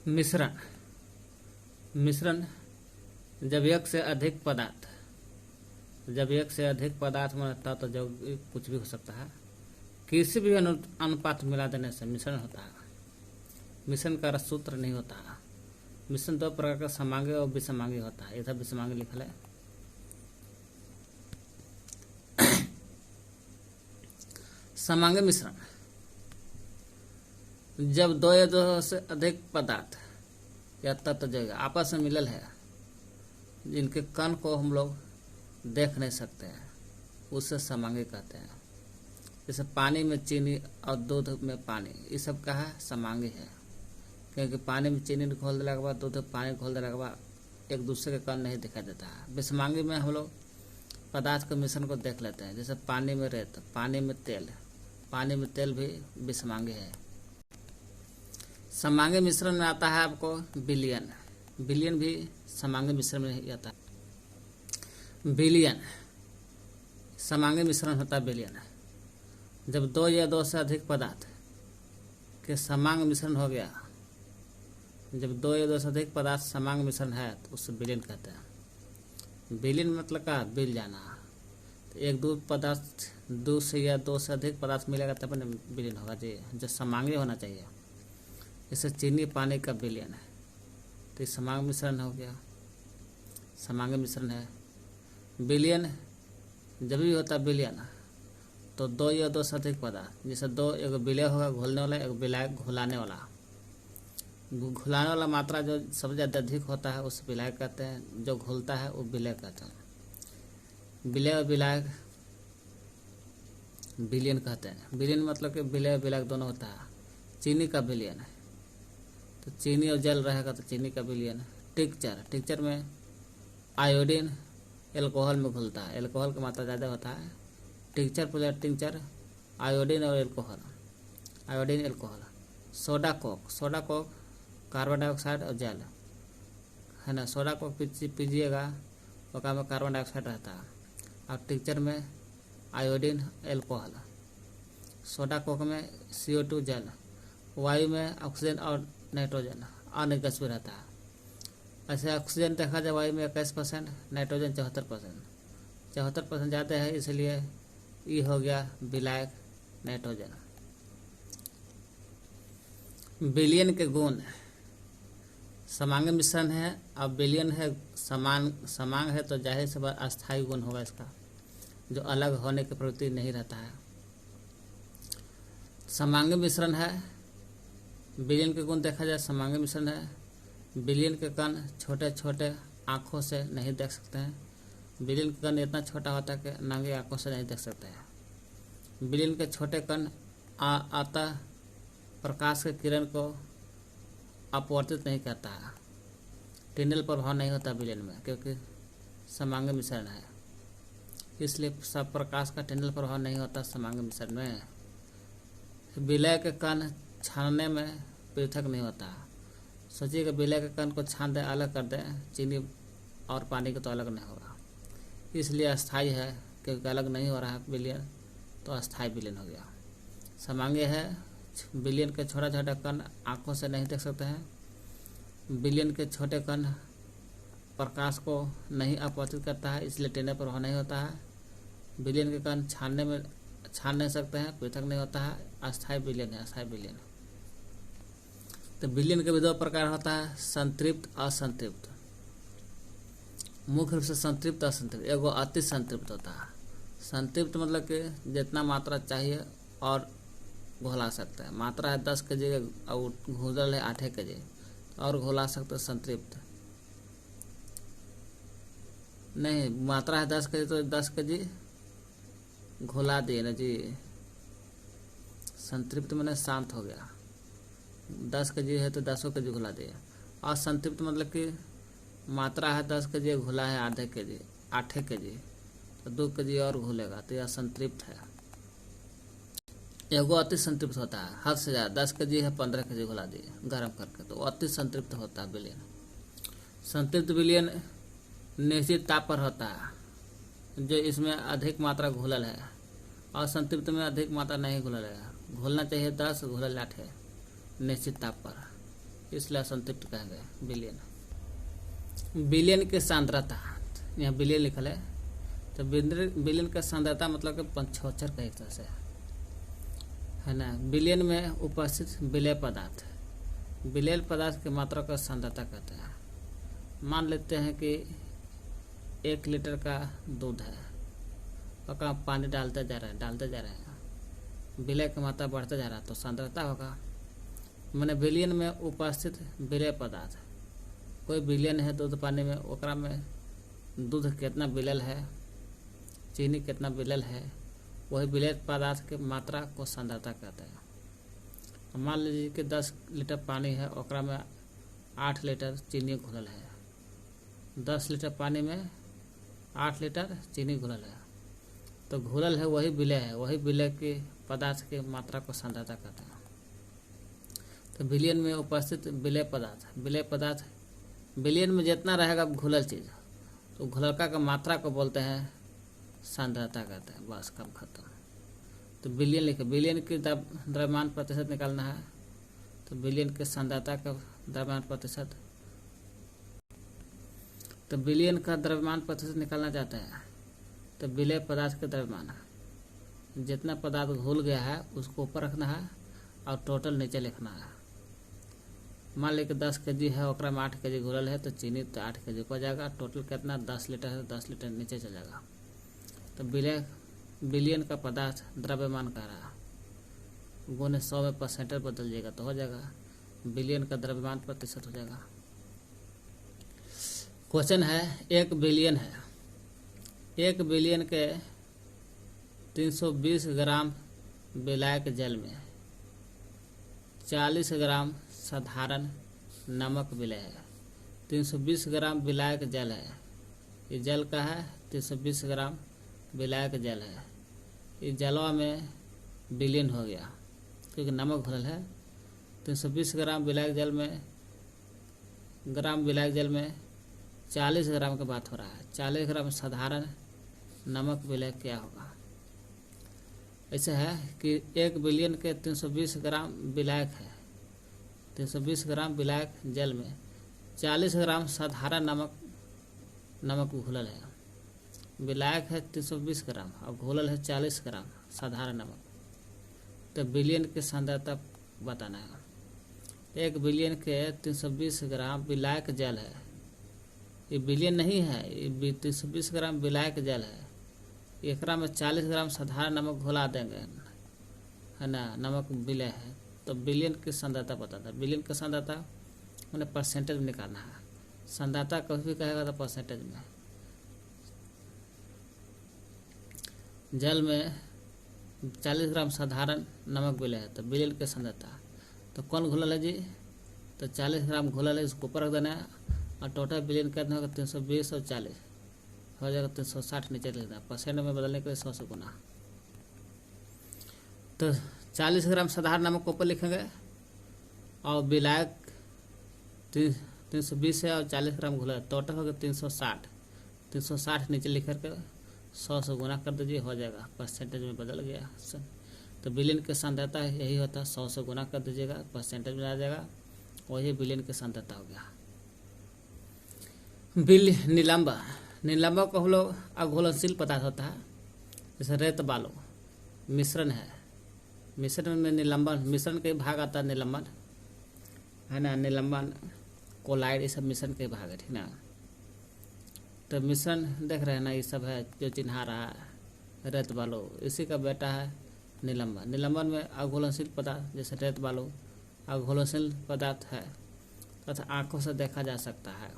मिश्रण। मिश्रण जब एक से अधिक पदार्थ में रहता है तो जब कुछ भी हो सकता है, किसी भी अनुपात मिला देने से मिश्रण होता है। मिश्रण का सूत्र नहीं होता है। मिश्रण दो प्रकार का समांगी और विषमांगी होता है। इधर विषमांगी लिखल है। समांगी मिश्रण जब दो या दो से अधिक पदार्थ या तत्व जो आपस में मिलल है, जिनके कण को हम लोग देख नहीं सकते हैं, उससे समांगी कहते हैं। जैसे पानी में चीनी और दूध में पानी, ये सब का है समांगी है। क्योंकि पानी में चीनी घोल देने के बाद, दूध में पानी घोल देने के बाद एक दूसरे के कण नहीं दिखाई देता है। विषमांगी में हम लोग पदार्थ के मिश्रण को देख लेते हैं। जैसे पानी में रेत, पानी में तेल भी विषमांगी है। समांगी मिश्रण में आता है आपको विलयन। विलयन भी समांगी मिश्रण में ही आता है। विलयन समांगी मिश्रण होता है। विलयन जब दो या दो से अधिक पदार्थ के समांग मिश्रण हो गया, जब दो या दो से अधिक पदार्थ समांग मिश्रण है तो उससे विलयन कहते हैं। विलयन मतलब का बिल जाना। तो एक दो पदार्थ, दो से या दो से अधिक पदार्थ मिलेगा तब ना विलयन होगा जी, जो समांगी होना चाहिए। जैसे चीनी पानी का विलयन है तो ये समांग मिश्रण हो गया, समांगी मिश्रण है। विलयन जब भी होता है विलयन तो दो या दो से अधिक पदार्थ, जैसे दो, एक विलय होगा घोलने वाला, एक विलय घुलाने वाला। घुलाने वाला मात्रा जो सबसे ज़्यादा अधिक होता है उस विलय कहते हैं। जो घुलता है वो विलय कहते हैं। विलय और विलय विलयन कहते हैं। विलयन मतलब कि विलय और विलय दोनों होता है। चीनी का विलयन है तो चीनी और जल रहेगा तो चीनी का विलयन है। टिक्चर में आयोडीन एल्कोहल में घुलता है। एल्कोहल की मात्रा ज़्यादा होता है। टिंचर आयोडीन और iodine alcohol. Soda Coke carbon dioxide और जल है ना। सोडा कोक पीजिएगा तो में कार्बन डाइऑक्साइड रहता है और टिंचर में आयोडीन एल्कोहल। सोडा कोक में CO2 जल, वायु में ऑक्सीजन और नाइट्रोजन अनिगस्वी रहता है। ऐसे ऑक्सीजन देखा जाए वायु में 21%, नाइट्रोजन 74% ज़्यादा है, इसलिए ये हो गया विलायक नाइट्रोजन। विलयन के गुण समांगी मिश्रण है। अब विलयन है समांग है तो जाहिर से अस्थायी गुण होगा इसका, जो अलग होने की प्रवृत्ति नहीं रहता है। समांगी मिश्रण है। विलयन के गुण देखा जाए, समांगी मिश्रण है। विलयन के कण छोटे छोटे आँखों से नहीं देख सकते हैं। विलयन के कण इतना छोटा होता है कि नंगी आँखों से नहीं देख सकते हैं। विलयन के छोटे कण अतः प्रकाश के किरण को अपवर्तित नहीं करता है। टिनल प्रभाव नहीं होता विलयन में, क्योंकि समांगी मिश्रण है, इसलिए सब प्रकाश का टिनल प्रभाव नहीं होता समांगी मिश्रण में। विलय के कण छानने में पृथक नहीं होता। सोचिएगा विलय के कण को छान दे, अलग कर दे, चीनी और पानी को तो अलग नहीं होगा, इसलिए अस्थायी है। क्योंकि अलग नहीं हो रहा है विलयन, तो अस्थायी विलयन हो गया। समांगी है। विलयन के छोटा छोटा कण आँखों से नहीं देख सकते हैं। विलयन के छोटे कण प्रकाश को नहीं अपवर्तित करता है, इसलिए टिनल प्रभाव नहीं होता है। विलयन के कण छान नहीं सकते हैं, पृथक नहीं होता है। अस्थायी विलयन है, अस्थायी विलयन। तो विलयन के भी दो प्रकार होता है, संतृप्त असंतृप्त। मुख्य रूप से संतृप्त असंतृप्त। एगो अति संतृप्त होता है। संतृप्त मतलब कि जितना मात्रा चाहिए और घोला सकते हैं। मात्रा है 10 kg और घोल है 8 kg और घोला सकते हैं। संतृप्त नहीं, मात्रा है 10 kg तो 10 kg घोला दिए ना जी। संतृप्त मैंने शांत हो गया। 10 kg है तो 10 kg घुला दिए। और संतृप्त मतलब कि मात्रा है 10 kg, घुला है आधे kg 8 kg तो 2 kg और घुलेगा तो यह संतृप्त है। एगो अति संतृप्त होता है, हद से ज़्यादा 10 kg है 15 kg घुला दिए गर्म करके, तो अति संतृप्त होता है विलयन। संतृप्त विलयन निश्चित ताप पर होता है, जो इसमें अधिक मात्रा घुलल है। और संतृप्त में अधिक मात्रा नहीं घुलल है। घोलना चाहिए 10, घुलल 8 है निश्चित ताप पर। इसलिए असंतृप्त कहेंगे विलयन। विलयन की सांद्रता, यहाँ विलयन लिखल है, तो विलयन का सांद्रता मतलब कि पंचोच्चर का एक तरह से है ना। विलयन में उपस्थित विलय पदार्थ, विलय पदार्थ की मात्रा का सांद्रता कहते हैं। मान लेते हैं कि 1 लीटर का दूध है और आप पानी डालते जा रहे हैं, विलय की मात्रा बढ़ते जा रहा है तो सांद्रता होगा। मैंने विलयन में उपस्थित विलय पदार्थ, कोई विलयन है दूध पानी में, ओकरा में दूध कितना विलय है, चीनी कितना विलय है, वही विलय पदार्थ की मात्रा को सांद्रता कहते हैं। मान लीजिए कि 10 लीटर पानी है, ओकरा में 8 लीटर चीनी घुलल है। 10 लीटर पानी में 8 लीटर चीनी घुलल है, तो घुलल है वही विलय है, वही विलय के पदार्थ की मात्रा को सांद्रता कहते हैं। तो विलयन में उपस्थित विलय पदार्थ विलयन में जितना रहेगा घुलल चीज़, तो घुललका का मात्रा को बोलते हैं सांद्रता कहते हैं। बस कम खत्म। तो विलयन लिखे, विलयन की द्रव्यमान प्रतिशत निकालना है, तो विलयन के सांद्रता का द्रव्यमान प्रतिशत, तो विलयन का द्रव्यमान प्रतिशत निकालना चाहते हैं तो विलय पदार्थ का द्रव्यमान, जितना पदार्थ घुल गया है उसको ऊपर रखना है और टोटल नीचे लिखना है। मान ली कि 10 kg है, ओकरा में 8 kg घुलल है, तो चीनी तो 8 kg ऊपर जाएगा। टोटल कितना 10 लीटर है, 10 लीटर नीचे चल जाएगा। तो विलयन का पदार्थ द्रव्यमान कह रहा है, गुने 100 में परसेंटेज बदल जाएगा तो हो जाएगा विलयन का द्रव्यमान प्रतिशत हो जाएगा। क्वेश्चन है, 1 बिलियन है, 1 बिलियन के 320 ग्राम विलायक जल में 40 ग्राम साधारण नमक विलय है। 320 ग्राम विलायक जल है, ये जल का है, 320 ग्राम विलायक जल है। ये जलवा में विलीन हो गया क्योंकि नमक घुलल है। 320 ग्राम विलायक जल में 40 ग्राम की बात हो रहा है। 40 ग्राम साधारण नमक विलय क्या होगा? ऐसा है कि 1 बिलियन के 320 ग्राम विलायक है, 320 ग्राम विलायक जल में 40 ग्राम साधारण नमक घुलल है। विलायक है 320 ग्राम और घुलल है 40 ग्राम साधारण नमक। तो बिलियन की सांद्रता बताना है। 1 बिलियन के 320 ग्राम विलायक जल है, ये बिलियन नहीं है, ये 320 ग्राम विलायक जल है। एकरा में 40 ग्राम साधारण नमक घुला देंगे, है ना, नमक विलय है, तो बिलियन की सांद्रता बताता है। बिलियन की सांद्रता मैंने परसेंटेज में निकालना है। सांद्रता कभी भी कहेगा तो परसेंटेज में। जल में 40 ग्राम साधारण नमक विलय है, तो बिलियन की सांद्रता तो कौन घुलल है जी? तो 40 ग्राम घुलल है, इसको ऊपर रख देना है और टोटल बिलियन कितना होगा? 320 और 40 हो जाएगा 360 नीचे लिखना है। परसेंट में बदलने के लिए 100 से गुना। तो 40 ग्राम साधारण नमक ऊपर लिखेंगे और विलायक 320 है और 40 ग्राम घुला, टोटल होगा 360 नीचे लिख करके 100 से गुना कर दीजिए, हो जाएगा। परसेंटेज में बदल गया। तो बिलियन की सांद्रता यही होता है, 100 से गुना कर दीजिएगा, परसेंटेज में आ जाएगा, वही बिलियन की सांद्रता हो गया। नीलांबा को हम लोग अघुलनशील पदार्थ होता है, जैसे रेत बालू मिश्रण है। मिश्रण में निलंबन, मिश्रण के भाग आता है निलंबन, है ना, निलंबन कोलाइड, ये सब मिश्रण के भाग है, ठीक ना। तो मिश्रण देख रहे हैं ना, ये सब है जो चिन्हा रहा है रेत बालू, इसी का बेटा है निलंबन। निलंबन में अघुलनशील पदार्थ जैसे रेत बालू अघुलनशील पदार्थ है तथा आंखों से देखा जा सकता है,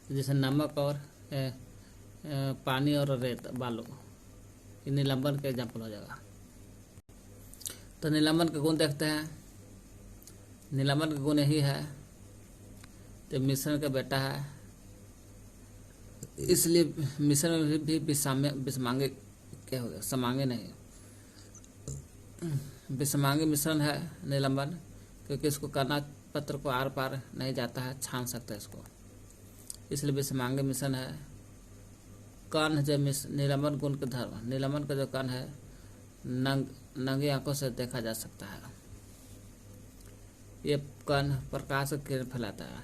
जैसे नमक और पानी और रेत बालू, ये निलंबन का एग्जाम्पल हो जाएगा। तो निलंबन के गुण देखते हैं। निलंबन के गुण यही है, तो मिश्रण का बेटा है, इसलिए मिश्रण में भी विषमांगी क्या हो गया? समांगी नहीं, विषमांगी मिश्रण है निलंबन, क्योंकि इसको करना पत्र को आर पार नहीं जाता है, छान सकता है इसको, इसलिए विषमांगी मिश्रण है। कण जो निलंबन गुण के धर्म, निलंबन का जो कण है नंगी आंखों से देखा जा सकता है। ये कण प्रकाश की किरण फैलाता है।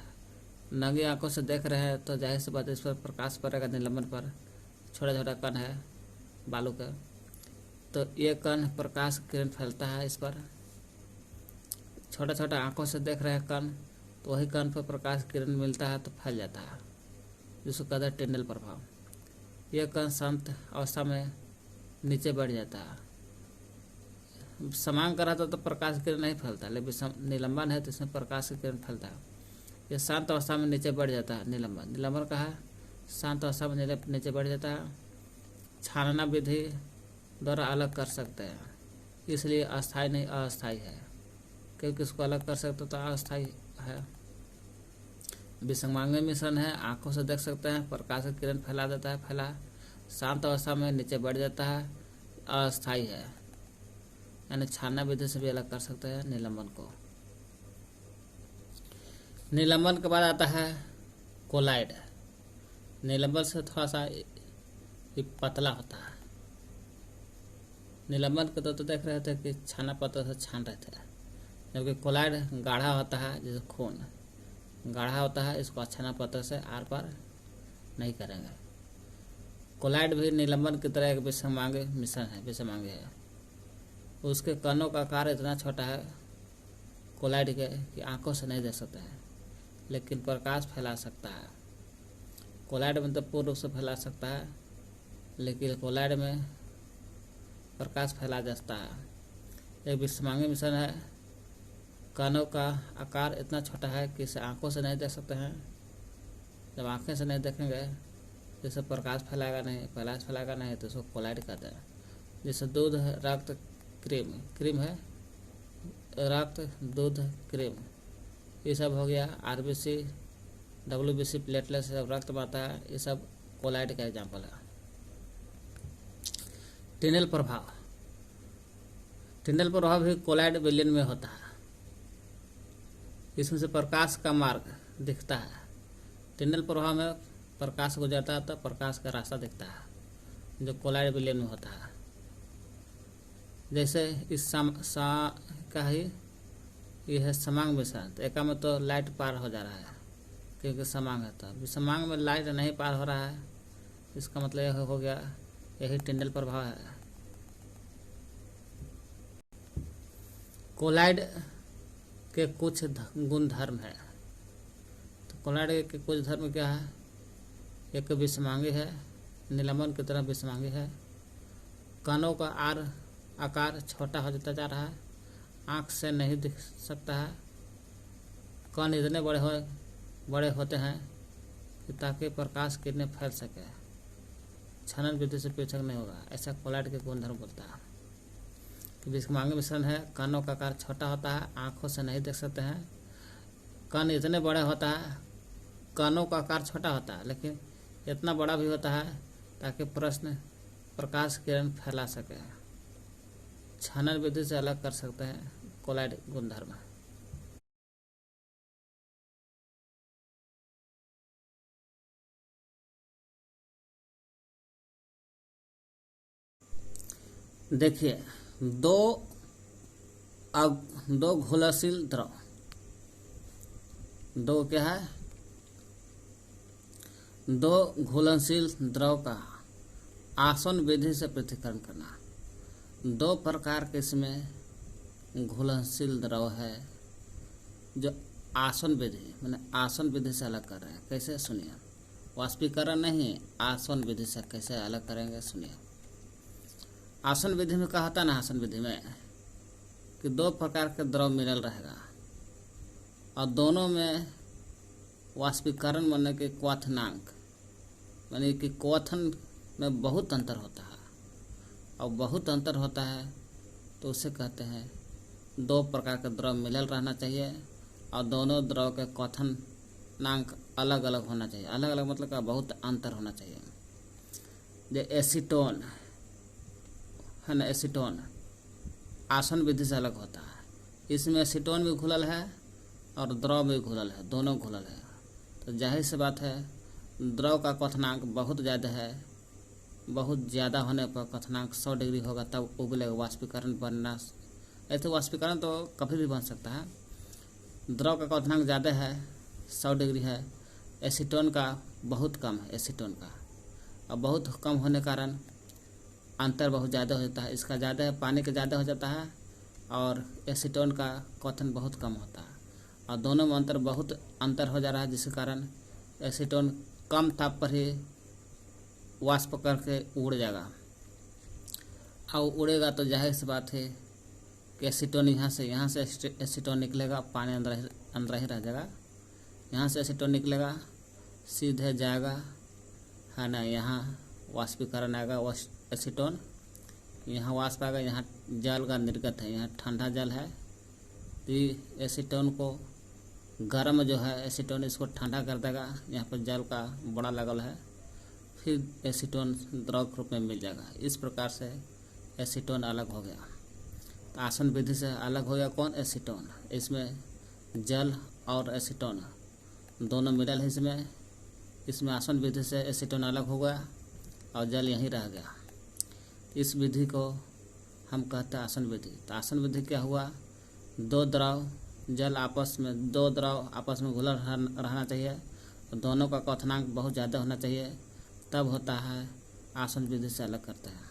नंगी आंखों से देख रहे हैं तो जाहिर सी बात है इस पर प्रकाश पड़ेगा निलंबन पर, छोटा छोटा कण है बालू का, तो ये कण प्रकाश की किरण फैलता है इस पर। छोटा छोटा आंखों से देख रहे हैं कण, तो वही कण पर प्रकाश की किरण मिलता है तो फैल जाता है, जिसको कहते हैं टिंडल प्रभाव। यह कण शांत अवस्था में नीचे बढ़ जाता है। समांग का रहता तो प्रकाश की किरण नहीं फैलता, लेकिन निलंबन है तो इसमें प्रकाश की किरण फैलता है। यह शांत अवस्था में नीचे बढ़ जाता है निलंबन। निलंबन का है शांत अवस्था में नीचे बढ़ जाता है। छानना विधि द्वारा अलग कर सकते हैं, इसलिए अस्थायी नहीं अस्थायी है, क्योंकि इसको अलग कर सकते तो अस्थायी है। विसंगांगी मिश्रण है, आंखों से देख सकते हैं, प्रकाश की किरण फैला देता है, फैला शांत अवस्था में नीचे बढ़ जाता है, अस्थायी है। यानी छानना विधि से भी अलग कर सकते हैं निलंबन को। निलंबन के बाद आता है कोलाइड। निलंबन से थोड़ा सा पतला होता है। निलंबन के तो देख रहे थे कि छाना पत्थर से छान रहे थे, जबकि कोलाइड गाढ़ा होता है, जैसे खून गाढ़ा होता है, इसको छाना पत्थर से आर पार नहीं करेंगे। कोलाइड भी निलंबन की तरह एक विसंगांगी मिश्रण है, विसंगांगी है। उसके कणों का आकार इतना छोटा है कोलाइड के कि आंखों से नहीं देख सकते हैं, लेकिन प्रकाश फैला सकता है। कोलाइड में तो पूर्ण रूप से फैला सकता है, लेकिन कोलाइड में प्रकाश फैला जाता है। एक विसंगांगी मिश्रण है, कणों का आकार इतना छोटा है कि इसे आंखों से नहीं देख सकते हैं। जब आंखें से नहीं देखेंगे तो इसे प्रकाश फैलाएगा नहीं तो इसको कोलाइड कहते हैं। जैसे दूध, रक्त, क्रीम है, रक्त, दूध, क्रीम, ये सब हो गया। आरबीसी, डब्ल्यूबीसी, प्लेटलेट्स, सब रक्त बनता है, ये सब कोलाइड का एग्जाम्पल है। टिंडल प्रभाव। टिंडल प्रभाव भी कोलाइड विलयन में होता है। इसमें से प्रकाश का मार्ग दिखता है। टिंडल प्रभाव में प्रकाश गुजरता है तो प्रकाश का रास्ता दिखता है, जो कोलाइड विलयन में होता है। जैसे इस का ही ये है समांग मिश्रण, तो एक में तो लाइट पार हो जा रहा है क्योंकि समांग है, तो समांग में लाइट नहीं पार हो रहा है, इसका मतलब यह हो गया, यही टिंडल प्रभाव है। कोलाइड के कुछ गुण धर्म है। तो कोलाइड के कुछ धर्म क्या है? एक विसंगांगी है, निलंबन की तरह विसंगांगी है। कणों का आकार छोटा हो जाता जा रहा है, आँख से नहीं दिख सकता है। कण इतने बड़े होते हैं कि ताकि प्रकाश किरणें फैल सके, छनन विधि से पृथक नहीं होगा, ऐसा कोलाइड के गुणधर्म बोलता है। कि विसंगांगी मिश्रण है, कणों का आकार छोटा होता है, आँखों से नहीं देख सकते हैं। कण इतने बड़े होता है, कणों का आकार छोटा होता है लेकिन इतना बड़ा भी होता है ताकि प्रकाश किरण फैला सके, छनन विधि से अलग कर सकते हैं कोलाइड गुणधर्म। देखिए, दो घुलनशील द्रव, दो क्या है? दो घुलनशील द्रव का आसवन विधि से पृथक्करण करना। दो प्रकार के इसमें घुलनशील द्रव है जो आसवन विधि मैंने आसवन विधि से अलग कर रहे हैं। कैसे? सुनिए। वाष्पीकरण नहीं, आसवन विधि से कैसे अलग करेंगे सुनिए। आसवन विधि में कहा था ना, आसवन विधि में कि दो प्रकार के द्रव मिलल रहेगा और दोनों में वाष्पीकरण बनने के क्वथनांक यानी कि क्वथन में बहुत अंतर होता है, और बहुत अंतर होता है तो उसे कहते हैं दो प्रकार के द्रव मिलल रहना चाहिए और दोनों द्रव के क्वथनांक अलग अलग होना चाहिए। अलग अलग मतलब का बहुत अंतर होना चाहिए। जो एसीटोन है ना, एसीटोन आसवन विधि से अलग होता है। इसमें एसीटोन भी घुलल है और द्रव भी घुलल है, दोनों घुलल है। तो जाहिर सी बात है द्रव का क्वथनांक बहुत ज़्यादा है, बहुत ज़्यादा होने पर क्वथनांक 100 डिग्री होगा तब उबलेगा, वाष्पीकरण बनना। ऐसे वाष्पीकरण तो कभी भी बन सकता है, द्रव का क्वथनांक ज़्यादा है 100 डिग्री है, एसीटोन का बहुत कम है, एसीटोन का और बहुत कम होने के कारण अंतर बहुत ज़्यादा हो जाता है। इसका ज़्यादा है, पानी का ज़्यादा हो जाता है और एसीटोन का क्वथन बहुत कम होता है और दोनों में बहुत अंतर हो जा रहा है, जिसके कारण एसीटोन कम ताप पर ही वाष्प करके उड़ जाएगा और उड़ेगा तो जाहिर सी बात है कि एसीटोन यहाँ से एसीटोन निकलेगा, पानी अंदर ही रह जाएगा। यहाँ से एसीटोन निकलेगा, सीधे जाएगा है ना, यहाँ वाष्पीकरण आएगा, एसीटोन यहाँ वाष्प आएगा, यहाँ जल का निर्गत है, यहाँ ठंडा जल है तो एसीटोन को गर्म जो है एसीटोन इसको ठंडा कर देगा, यहाँ पर जल का बड़ा लेवल है, फिर एसीटोन द्रव के रूप में मिल जाएगा। इस प्रकार से एसीटोन अलग हो गया। तो आसन विधि से अलग हो गया कौन? एसीटोन। इसमें जल और एसीटोन दोनों मिलल है, इसमें आसन विधि से एसीटोन अलग हो गया और जल यहीं रह गया। इस विधि को हम कहते हैं आसन विधि। तो आसन विधि क्या हुआ? दो द्रव आपस में घुला रहना चाहिए, दोनों का क्वथनांक बहुत ज़्यादा होना चाहिए, तब होता है आसन विधि से अलग करते हैं।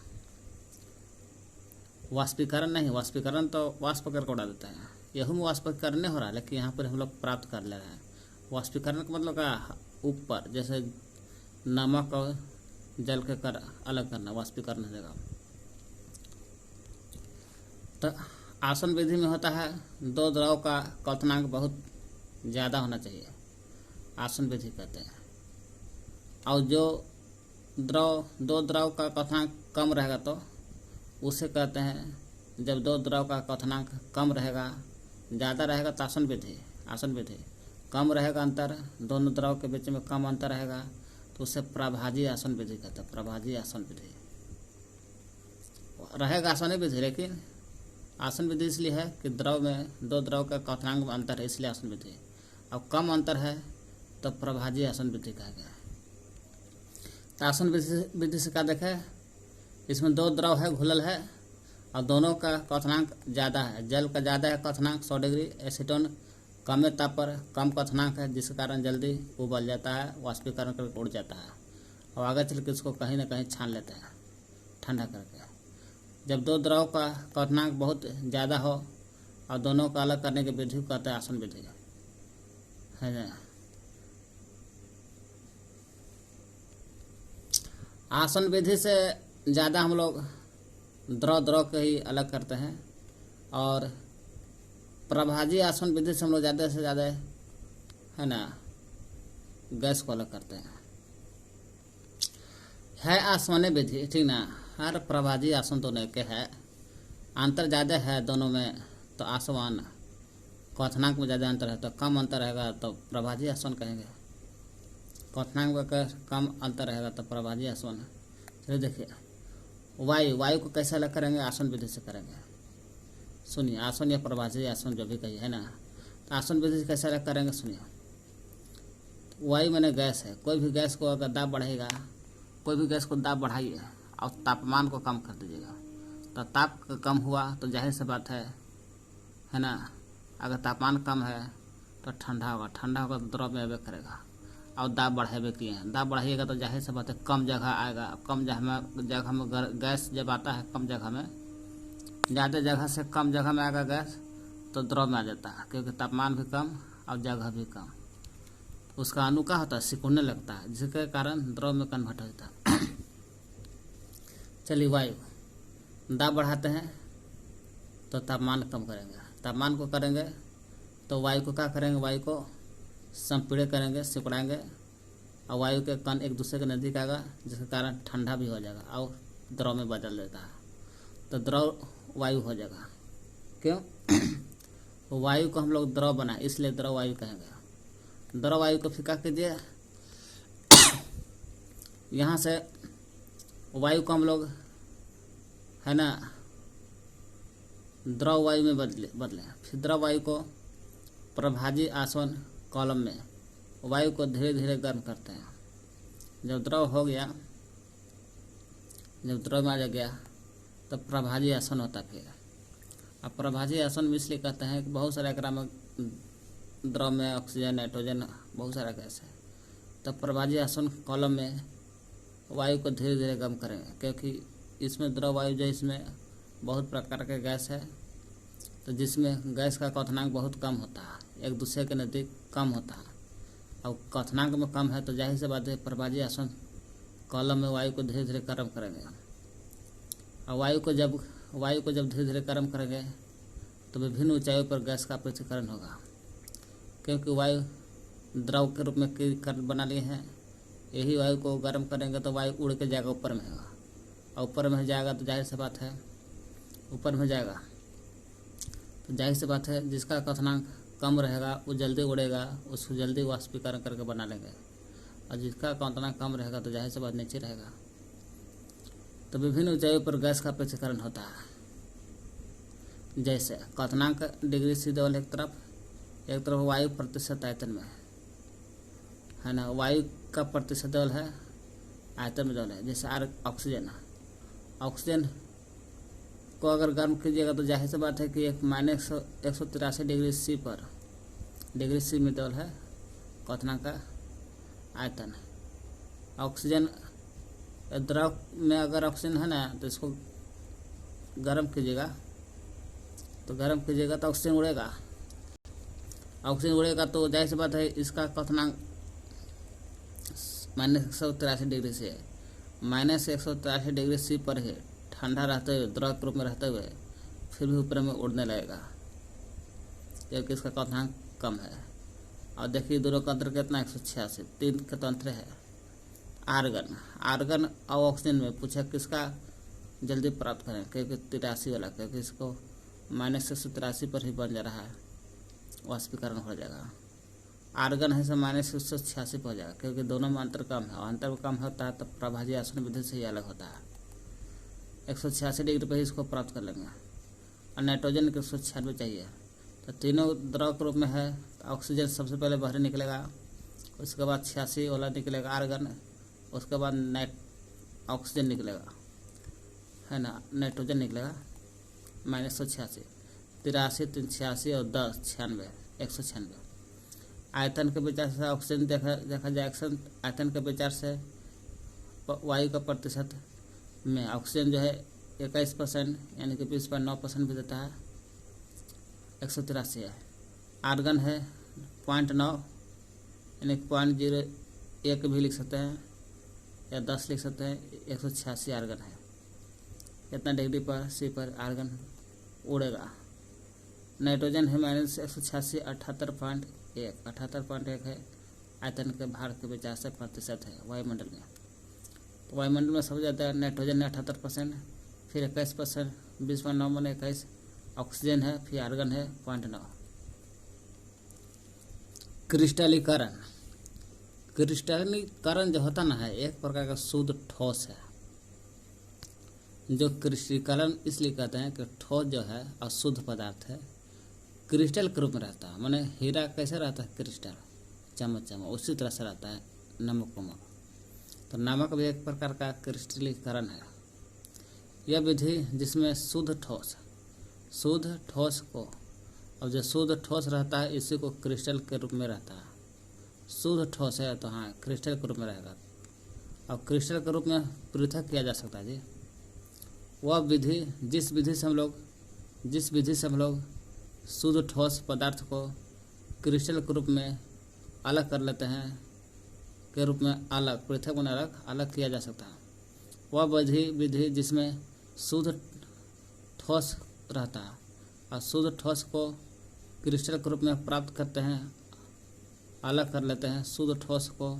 वाष्पीकरण नहीं, वाष्पीकरण तो वाष्प करके उड़ा देता है, यहू में वाष्पीकरण नहीं हो रहा, लेकिन यहाँ पर हम लोग प्राप्त कर ले रहे हैं। वाष्पीकरण का मतलब क्या? ऊपर जैसे नमक और जल के कर अलग करना, वाष्पीकरण हो जाएगा। तो आसन विधि में होता है दो द्रव का क्वथनांक बहुत ज़्यादा होना चाहिए, आसन विधि कहते हैं। और जो दो द्रव का क्वथनांक कम रहेगा तो उसे कहते हैं, जब दो द्रव का क्वथनांक कम रहेगा, ज़्यादा रहेगा तो आसन विधि, कम रहेगा अंतर, दोनों द्रव के बीच में कम अंतर रहेगा तो उसे प्रभाजी आसन विधि कहते हैं। प्रभाजी आसन विधि रहेगा आसन विधि, लेकिन आसन विधि इसलिए है कि दो द्रव का क्वथनांक में अंतर है, इसलिए आसन विधि। अब कम अंतर है तो प्रभाजी आसन विधि कहा गया है। तो आसन विधि से क्या देखे? इसमें दो द्रव है, घुलल है और दोनों का क्वथनांक ज़्यादा है। जल का ज़्यादा है क्वथनांक 100 डिग्री, एसीटोन कम ताप पर कम क्वथनांक है, जिसके कारण जल्दी उबल जाता है, वाष्पीकरण करके उड़ जाता है और आगे चल के इसको कहीं ना कहीं छान लेते हैं ठंडा करके। जब दो द्रव का क्वथनांक बहुत ज़्यादा हो और दोनों का अलग करने की विधि को कहते हैं आसन विधि, है ना। आसन विधि से ज़्यादा हम लोग द्रव के ही अलग करते हैं और प्रभाजी आसन विधि से हम लोग ज़्यादा से ज़्यादा है ना गैस को अलग करते हैं। है आसमानी विधि, ठीक ना। हर प्रभाजी आसन दोनों के है, अंतर ज़्यादा है दोनों में तो आसमान क्वथनांक में ज़्यादा अंतर है, तो कम अंतर रहेगा तो प्रभाजी आसन कहेंगे। क्वथनांक का कम अंतर रहेगा तो प्रभाजी आसन। चलिए देखिए, वायु को कैसे अलग करेंगे? आसन विधि से करेंगे। सुनिए, आसन या प्रभाजी आसन जो भी कही है ना, तो आसन विधि से कैसे अलग करेंगे सुनिए। वायु मैंने गैस है, कोई भी गैस को अगर दाब बढ़ेगा, कोई भी गैस को दाब बढ़ाइए और तापमान को कम कर दीजिएगा, तो ताप कम हुआ तो जाहिर सी बात है ना। अगर तापमान कम है तो ठंडा होगा तो द्रव में अवेग करेगा और दाब बढ़ावे किए हैं, दाब बढ़ाइएगा तो जाहिर सी बात है कम जगह आएगा। कम जगह में गैस जब आता है कम जगह में, ज़्यादा जगह से कम जगह में आएगा गैस तो द्रव में आ जाता है, क्योंकि तापमान भी कम और जगह भी कम। उसका अणु का होता है, सिकुड़ने लगता है, जिसके कारण द्रव में कन्वर्ट हो जाता है। चलिए, वायु दाब बढ़ाते हैं तो तापमान कम करेंगे, तापमान को करेंगे तो वायु को क्या करेंगे? वायु को संपीड़ित करेंगे, सिकुड़ाएंगे और वायु के कण एक दूसरे के नज़दीक आएगा, जिसके कारण ठंडा भी हो जाएगा और द्रव में बदल देता है, तो द्रव वायु हो जाएगा। क्यों? वायु को हम लोग द्रव बनाए इसलिए द्रव वायु कहेंगे। द्रव वायु को फिका कीजिए, यहाँ से वायु को हम लोग है ना द्रव वायु में बदले। फिर द्रव वायु को प्रभाजी आसन कॉलम में वायु को धीरे धीरे गर्म करते हैं। जब द्रव हो गया, जब द्रव में आ गया तो प्रभाजी आसन होता है। फिर अब प्रभाजी आसन में इसलिए कहते हैं कि बहुत सारे एकरा में द्रव में ऑक्सीजन, नाइट्रोजन, बहुत सारा गैस है। तब प्रभाजी आसवन कॉलम में वायु को धीरे धीरे कम करेंगे, क्योंकि इसमें द्रव वायु जो इसमें बहुत प्रकार के गैस है, तो जिसमें गैस का क्वथनांक बहुत कम होता है, एक दूसरे के नज़दीक कम होता है। और क्वथनांक में कम है तो जाहिर सी बात है प्रभाजी आसवन कॉलम में वायु को धीरे धीरे गर्म करेंगे। और वायु को जब धीरे धीरे गर्म करेंगे तो विभिन्न ऊंचाइयों पर गैस का पृथक्करण होगा, क्योंकि वायु द्रव के रूप में कण बना लिए हैं। यही वायु को गर्म करेंगे तो वायु उड़ के जाएगा ऊपर में होगा, और ऊपर में जाएगा तो जाहिर सी बात है ऊपर में जाएगा तो जाहिर सी बात है जिसका क्वथनांक कम रहेगा वो जल्दी उड़ेगा, उसको जल्दी वाष्पीकरण करके बना लेंगे। और जिसका क्वथनांक कम रहेगा तो जाहिर सी बात नीचे रहेगा। तो विभिन्न ऊंचाइयों पर गैस का पृथक्करण होता है। जैसे क्वथनांक डिग्री सी देवल एक तरफ वायु प्रतिशत आयतन में है ना, वायु का प्रतिशत देवल है आयतन में देवल है। जैसे ऑक्सीजन को अगर गर्म कीजिएगा तो जाहिर सी बात है कि एक -183 डिग्री सी में देवल है क्वथनांक का आयतन। ऑक्सीजन द्रव में अगर ऑक्सीजन है ना तो इसको गर्म कीजिएगा तो ऑक्सीजन उड़ेगा तो जाहिर सी बात है इसका क्वथनांक -183 डिग्री से -183 डिग्री सी पर ही ठंडा रहते हुए द्रव के रूप में रहते हुए फिर भी ऊपर में उड़ने लगेगा, क्योंकि इसका क्वथनांक कम है। और देखिए दोनों का अंतर कितना 186, 3 का तो अंतर है। आर्गन और ऑक्सीजन में पूछा किसका जल्दी प्राप्त करें, क्योंकि 83 वाला, क्योंकि इसको -183 पर ही बन जा रहा है, वाष्पीकरण हो जाएगा। आर्गन है -186 पर हो जाएगा, क्योंकि दोनों में अंतर कम है, और अंतर कम होता है तो प्रभाजी आसवन विधि से ही अलग होता है। 186 डिग्री पर ही इसको प्राप्त कर लेंगे। और नाइट्रोजन के 196 चाहिए, तो तीनों द्रव के रूप में है। तो ऑक्सीजन सबसे पहले बाहर निकलेगा, उसके बाद 86 वाला निकलेगा आर्गन, उसके बाद ऑक्सीजन निकलेगा, है ना, नाइट्रोजन निकलेगा -186, 83, 386 और 10, 96, 196। आयतन के विचार से ऑक्सीजन देखा जाए, आयतन के विचार से वायु का प्रतिशत में ऑक्सीजन जो है 21% यानी कि 20.9% भी देता है, 183 है। आर्गन है 0.9 यानी 0.01 भी लिख सकते हैं या 10 लिख सकते हैं, 186 आर्गन है। कितना डिग्री पर सी पर आर्गन उड़ेगा। नाइट्रोजन है -186, 78.1 है आयतन के भार के विचार से प्रतिशत है वायुमंडल में। तो वायुमंडल में सबसे ज़्यादा नाइट्रोजन है 78%, फिर 21%, 20.9 में 21, ऑक्सीजन है, फिर आर्गन है 0.9। क्रिस्टलीकरण जो होता ना है एक प्रकार का शुद्ध ठोस है। जो क्रिस्टलीकरण इसलिए कहते हैं कि ठोस जो है अशुद्ध पदार्थ है, क्रिस्टल के रूप में रहता है। माने हीरा कैसे रहता है क्रिस्टल, चमक, उसी तरह से रहता है नमक। तो नमक भी एक प्रकार का क्रिस्टलीकरण है। यह विधि जिसमें शुद्ध ठोस को, और जो शुद्ध ठोस रहता है इसी को क्रिस्टल के रूप में रहता है। शुद्ध ठोस है तो हाँ क्रिस्टल के रूप में रहेगा, और क्रिस्टल के रूप में पृथक किया जा सकता है जी। वह विधि जिस विधि से हम लोग शुद्ध ठोस पदार्थ को क्रिस्टल के रूप में अलग कर लेते हैं, के रूप में अलग पृथक बना अलग किया जा सकता है। वह विधि जिसमें शुद्ध ठोस रहता है और शुद्ध ठोस को क्रिस्टल के रूप में प्राप्त करते हैं, अलग कर लेते हैं। शुद्ध ठोस को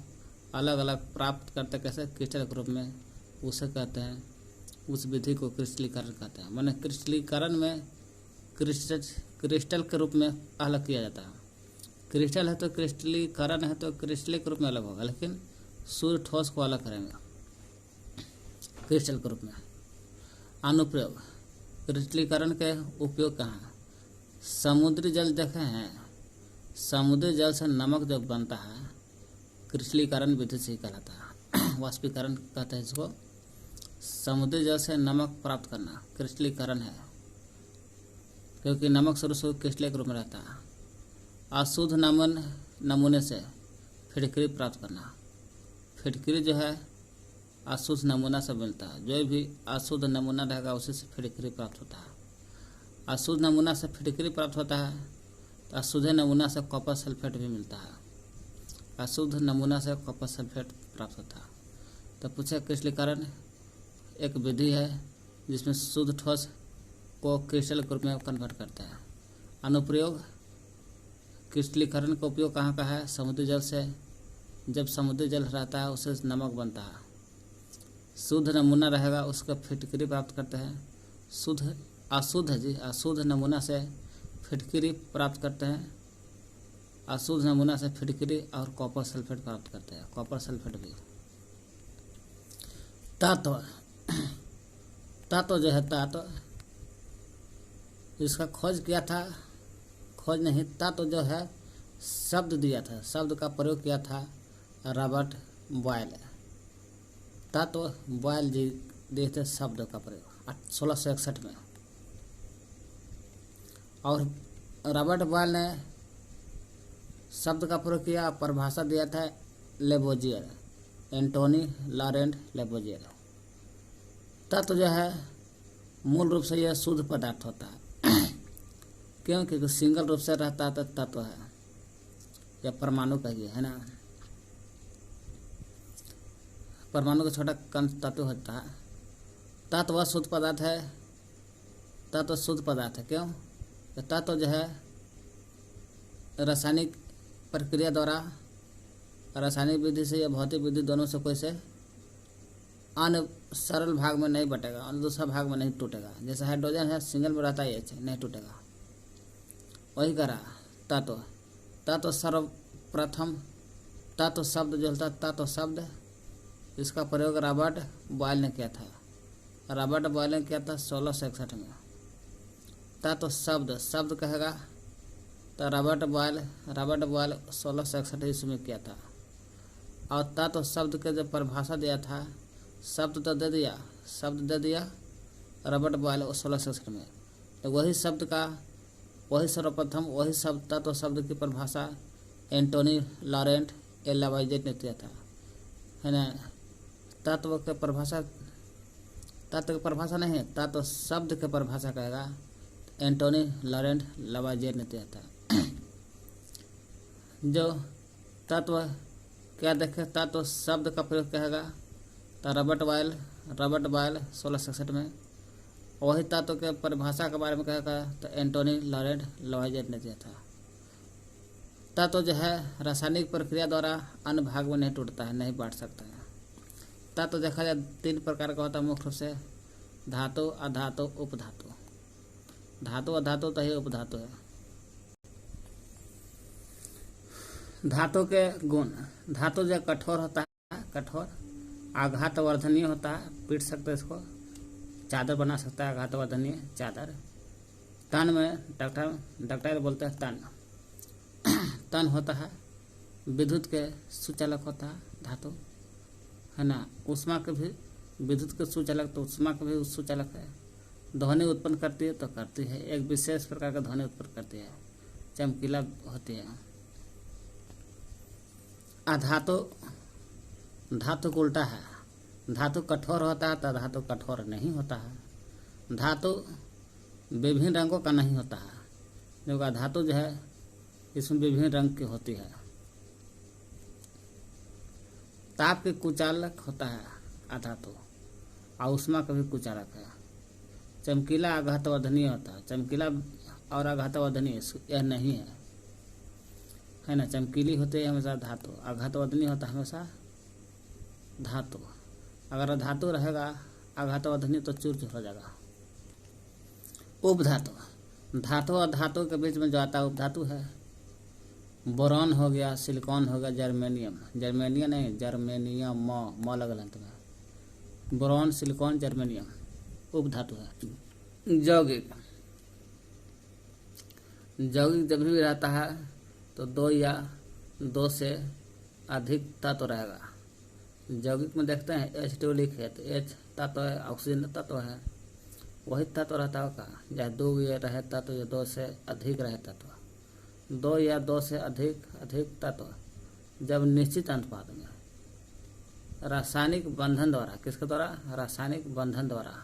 अलग अलग प्राप्त करते कैसे, क्रिस्टल के रूप में, उसे कहते हैं, उस विधि को क्रिस्टलीकरण कहते हैं। माने क्रिस्टलीकरण में क्रिस्टल के रूप में अलग किया जाता है। क्रिस्टल है तो क्रिस्टलीकरण है तो क्रिस्टल के रूप में अलग होगा, लेकिन शुद्ध ठोस को अलग करेंगे क्रिस्टल के रूप में। अनुप्रयोग क्रिस्टलीकरण के उपयोग कहाँ? समुद्री जल देखे हैं, समुद्री जल से नमक जो बनता है क्रिस्टलीकरण विधि से कहलाता है। वाष्पीकरण कहते हैं इसको। समुद्री जल से नमक प्राप्त करना क्रिस्टलीकरण है, क्योंकि नमक शुरू से क्रिस्टल के रूप में रहता है। अशुद्ध नमूने से फिटकरी प्राप्त करना। फिटकरी जो है अशुद्ध नमूना से मिलता है। जो भी अशुद्ध नमूना रहेगा उसी से फिटकरी प्राप्त होता है। अशुद्ध नमूना से फिटकरी प्राप्त होता है तो अशुद्ध नमूना से कॉपर सल्फेट भी मिलता है। अशुद्ध नमूना से कॉपर सल्फेट प्राप्त होता है। तो पूछे क्रिस्टलीकरण एक विधि है जिसमें शुद्ध ठोस को क्रिस्टल ग्रुप में कन्वर्ट करते हैं। अनुप्रयोग क्रिस्टलीकरण का उपयोग कहाँ का है? समुद्री जल से। जब समुद्री जल रहता है उससे नमक बनता है। शुद्ध नमूना रहेगा उसका फिटकरी प्राप्त करते हैं। अशुद्ध नमूना से फिटकरी प्राप्त करते हैं। अशुद्ध नमूना से फिटकरी और कॉपर सल्फेट प्राप्त करते हैं। कॉपर सल्फेट भी। तत्व जो है इसका खोज किया था, खोज नहीं, तत्व जो है शब्द दिया था, शब्द का प्रयोग किया था रॉबर्ट बॉयल। तत्व बॉयल जी दिए थे शब्द का प्रयोग 1661 में। और रॉबर्ट बॉयल ने शब्द का प्रयोग किया, परिभाषा दिया था लेबोजियर, एंटोनी लॉरेंट लेबोजियर। तत्व जो है मूल रूप से यह शुद्ध पदार्थ होता है क्योंकि सिंगल रूप से रहता है तो तत्व है या परमाणु कहिए, है ना। परमाणु का छोटा कण तत्व होता है। तत्व शुद्ध पदार्थ है। तत्व शुद्ध पदार्थ है क्यों? तो तत्व जो है रासायनिक प्रक्रिया द्वारा, रासायनिक विधि से या भौतिक विधि दोनों से कोई से अन्य सरल भाग में नहीं बटेगा, अन्य दूसरा भाग में नहीं टूटेगा। जैसे हाइड्रोजन है सिंगल में रहता है, नहीं टूटेगा। वही करा तत्व सर्वप्रथम तत्व शब्द जो होता है, तत्व शब्द, इसका प्रयोग रॉबर्ट बॉयल ने किया था। रॉबर्ट बॉयल ने किया था 1661 में। तत्व शब्द कहेगा तो रॉबर्ट बॉयल 1661 ईस्वी में किया था। और तत्व शब्द के जो परिभाषा दिया था, शब्द तो दे दिया रॉबर्ट बॉयल 1661 में। तो वही सर्वप्रथम वही शब्द तत्व शब्द की परिभाषा एंटोनी लॉरेंट लेबोजियर ने दिया था, है ना। तत्व के परिभाषा नहीं है, तत्व शब्द के परिभाषा कहेगा एंटोनी लॉरेंट लेबोजियर ने दिया था। जो तत्व क्या देखे, तत्व शब्द का प्रयोग कहेगा तो रॉबर्ट बॉयल 1661 में। वही तत्व के परिभाषा के बारे में कहेगा तो एंटोनी लॉरेंट लेबोजियर ने दिया था। तत्व जो है रासायनिक प्रक्रिया द्वारा अन्य भाग में नहीं टूटता है, नहीं बांट सकता है। तत्व देखा जाए 3 प्रकार का होता है मुख्य रूप से, धातु, अधातु, उपधातु। धातु, अधातु तो ही उपधातु है। धातु के गुण, धातु जो कठोर होता है, कठोर, आघातवर्धनीय होता है, पीट सकते इसको, चादर बना सकता है, आघातवर्धनीय चादर। तन में डक्टाइल बोलते हैं तन होता है, विद्युत के सुचालक होता है धातु, है ना। ऊष्मा के भी विद्युत के सुचालक, तो ऊष्मा के भी सुचालक है। ध्वनि उत्पन्न करती है तो करती है, एक विशेष प्रकार का ध्वनि उत्पन्न करती है, चमकीला होती है। अधातु, धातु को उल्टा है, धातु कठोर होता है तो धातु कठोर नहीं होता है। धातु विभिन्न रंगों का नहीं होता है, जो अधातु जो है इसमें विभिन्न रंग की होती है। ताप के कुचालक होता है अधातु, और ऊष्मा का भी कुचालक है। चमकीला आघातवर्धनीय होता है, चमकीला और आघातवर्धनीय यह नहीं है ना। चमकीली होती है हमेशा धातु, आघातवर्धनीय होता है हमेशा धातु। अगर धातु रहेगा आघातवर्धनीय तो चूर हो जाएगा। उपधातु, धातु और धातु के बीच में जो आता है उपधातु है। बोरॉन हो गया, सिलिकॉन हो गया, जर्मेनियम नहीं, जर्मेनियम, म लगल अंत में। बोरॉन, सिलिकॉन, जर्मेनियम उपधातु है। यौगिक जब भी रहता है तो 2 या 2 से अधिक तत्व रहेगा। यौगिक में देखते हैं H2 लिखे तो H तत्व है, ऑक्सीजन तत्व है, वही तत्व रहता होगा। चाहे 2 ये रहे तत्व या 2 से अधिक रहे तत्व। दो या दो से अधिक अधिक तत्व जब निश्चित अनुपात में रासायनिक बंधन द्वारा, किसके द्वारा, रासायनिक बंधन द्वारा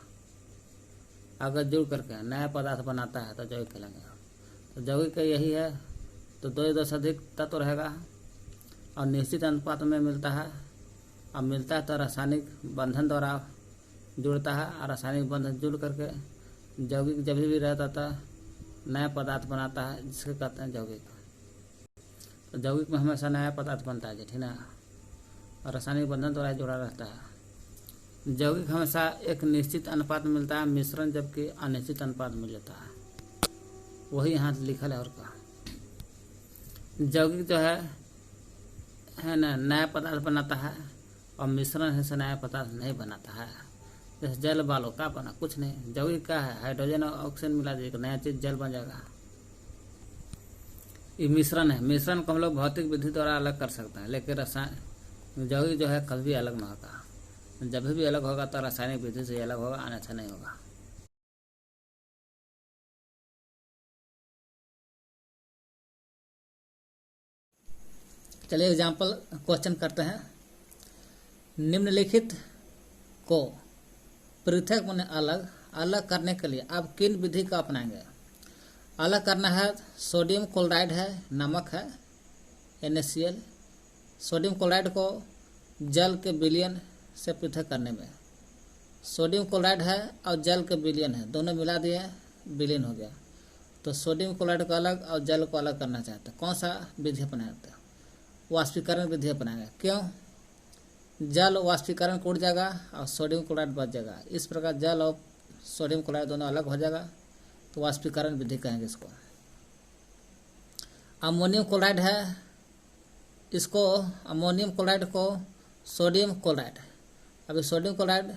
अगर जुड़ करके नया पदार्थ बनाता है तो जैविक कहलाएंगे। तो जैविक का यही है, तो दो या दो से अधिक तत्व रहेगा और निश्चित अनुपात में मिलता है। अब मिलता है तो रासायनिक बंधन द्वारा जुड़ता है, और रासायनिक बंधन जुड़ करके जैविक जब भी रहता था नया पदार्थ बनाता है, जिसके कहते हैं जैविक। तो जैविक में हमेशा नया पदार्थ बनता है, ठीक ना, और रासायनिक बंधन द्वारा जुड़ा रहता है। जैविक हमेशा एक निश्चित अनुपात में मिलता है मिश्रण, जबकि अनिश्चित अनुपात में मिलता है, वही यहाँ लिखल है। और का जैविक जो है ना, नया पदार्थ बनाता है, और मिश्रण से नया पदार्थ नहीं बनाता है। जैसे जल बालो का बना, कुछ नहीं। जैविक क्या है, हाइड्रोजन और ऑक्सीजन मिला दीजिए, नया चीज जल बन जाएगा। ये मिश्रण है। मिश्रण को हम लोग भौतिक विधि द्वारा अलग कर सकते हैं, लेकिन रसायन जैविक जो है कभी अलग ना होगा। जब भी अलग होगा तो रासायनिक विधि से अलग होगा, अन्यथा नहीं होगा। चलिए एग्जाम्पल क्वेश्चन करते हैं। निम्नलिखित को पृथक माने अलग अलग करने के लिए आप किन विधि का अपनाएंगे? अलग करना है, सोडियम क्लोराइड है, नमक है NaCl। सोडियम क्लोराइड को जल के विलयन से पृथक करने में, सोडियम क्लोराइड है और जल के विलयन है, दोनों मिला दिए, विलयन हो गया। तो सोडियम क्लोराइड को अलग और जल को अलग करना चाहते हैं, कौन सा विधि अपनाते हैं? वाष्पीकरण विधि अपनाएंगे। क्यों? जल वाष्पीकरण को उड़ जाएगा और सोडियम क्लोराइड बच जाएगा। इस प्रकार जल और सोडियम क्लोराइड दोनों अलग हो जाएगा, तो वाष्पीकरण विधि कहेंगे इसको। अमोनियम क्लोराइड है, इसको अमोनियम क्लोराइड को सोडियम क्लोराइड, अभी सोडियम क्लोराइड